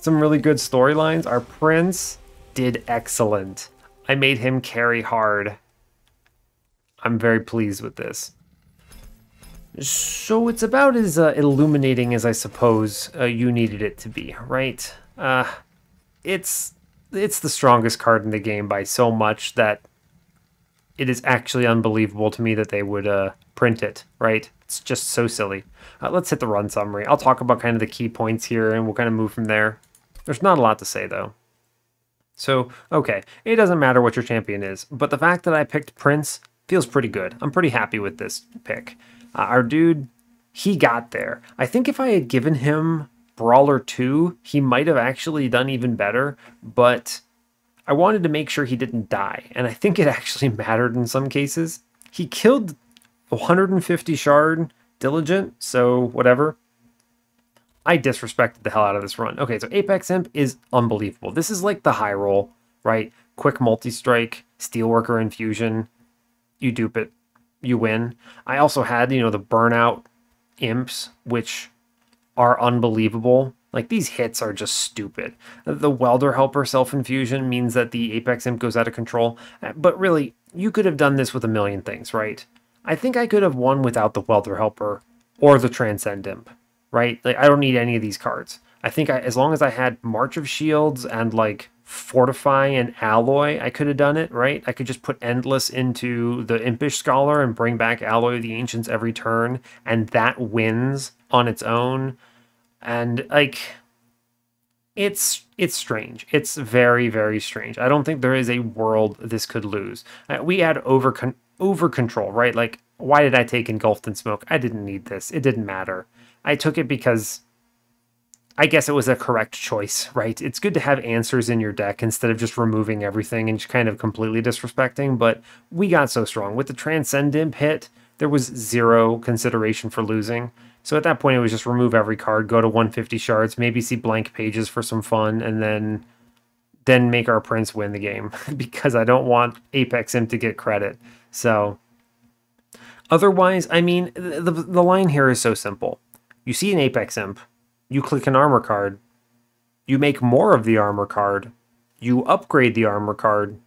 storylines. Our Prince did excellent. I made him carry hard. I'm very pleased with this. So it's about as illuminating as I suppose you needed it to be, right? It's the strongest card in the game by so much that it is actually unbelievable to me that they would print it, right? It's just so silly. Let's hit the run summary. I'll talk about kind of the key points here, and we'll kind of move from there. There's not a lot to say, though. So, okay, it doesn't matter what your champion is, but the fact that I picked Prince feels pretty good. I'm pretty happy with this pick. Our dude, he got there. I think if I had given him Brawler 2, he might have actually done even better, but I wanted to make sure he didn't die, and I think it actually mattered in some cases. He killed 150 shard Diligent, so whatever. I disrespected the hell out of this run. Okay, so Apex Imp is unbelievable. This is like the high roll, right? Quick multi-strike, Steelworker Infusion. You dupe it, you win. I also had, the burnout imps, which are unbelievable. Like, these hits are just stupid. The Welder Helper self-infusion means that the Apex Imp goes out of control. But really, you could have done this with a million things, right? I think I could have won without the Welder Helper or the Transcend Imp. Right? Like, I don't need any of these cards. I think as long as I had March of Shields and, like, Fortify and Alloy, I could have done it, right? I could just put Endless into the Impish Scholar and bring back Alloy of the Ancients every turn, and that wins on its own. And, like, it's strange. It's very, very strange. I don't think there is a world this could lose. We had over control, right? Like, why did I take Engulfed in Smoke? I didn't need this. It didn't matter. I took it because I guess it was a correct choice, right? It's good to have answers in your deck instead of just removing everything and just kind of completely disrespecting, but we got so strong. With the Transcend Imp hit, there was zero consideration for losing. So at that point, it was just remove every card, go to 150 shards, maybe see blank pages for some fun, and then make our Prince win the game because I don't want Apex Imp to get credit. So otherwise, I mean, the line here is so simple. You see an Apex Imp, you click an armor card, you make more of the armor card, you upgrade the armor card,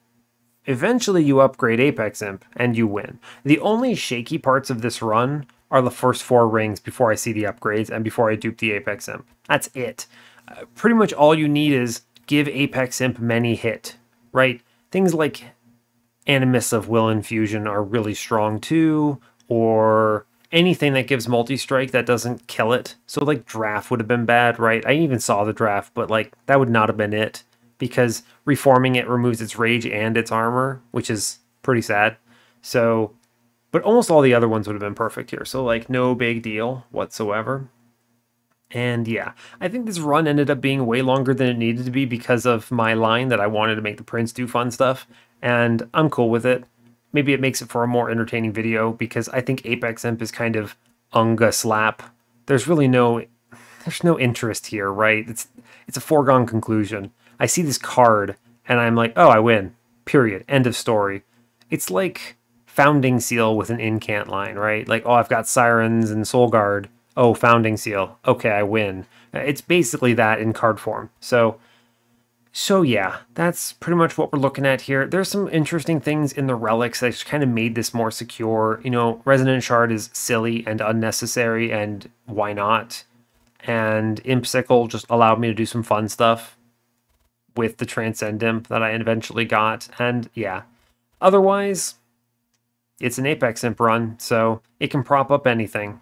eventually you upgrade Apex Imp, and you win. The only shaky parts of this run are the first 4 rings before I see the upgrades and before I dupe the Apex Imp. That's it. Pretty much all you need is give Apex Imp many hit, right? Things like Animus of Will Infusion are really strong too, or anything that gives multi-strike that doesn't kill it. So like Draft would have been bad, right? I even saw the Draft, but like that would not have been it because reforming it removes its rage and its armor, which is pretty sad. So, but almost all the other ones would have been perfect here. So like no big deal whatsoever. And yeah, I think this run ended up being way longer than it needed to be because of my line that I wanted to make the Prince do fun stuff. And I'm cool with it. Maybe it makes it for a more entertaining video because I think Apex Imp is kind of Unga slap. There's really no interest here, right? It's a foregone conclusion. I see this card and I'm like, oh, I win. Period. End of story. It's like Founding Seal with an incant line, right? Like, oh, I've got Sirens and Soul Guard. Oh, Founding Seal. Okay, I win. It's basically that in card form. So So yeah, that's pretty much what we're looking at here. There's some interesting things in the relics that kind of made this more secure. You know, Resonant Shard is silly and unnecessary, and why not? And Imp Sickle just allowed me to do some fun stuff with the Transcend Imp that I eventually got. And yeah, otherwise, it's an Apex Imp run, so it can prop up anything.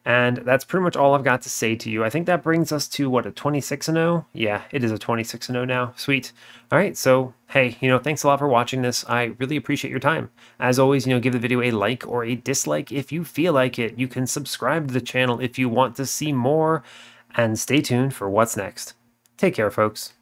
And that's pretty much all I've got to say to you. I think that brings us to, what, a 26-0? Yeah, it is a 26-0 now. Sweet. All right, so, hey, thanks a lot for watching this. I really appreciate your time. As always, give the video a like or a dislike if you feel like it. You can subscribe to the channel if you want to see more, and stay tuned for what's next. Take care, folks.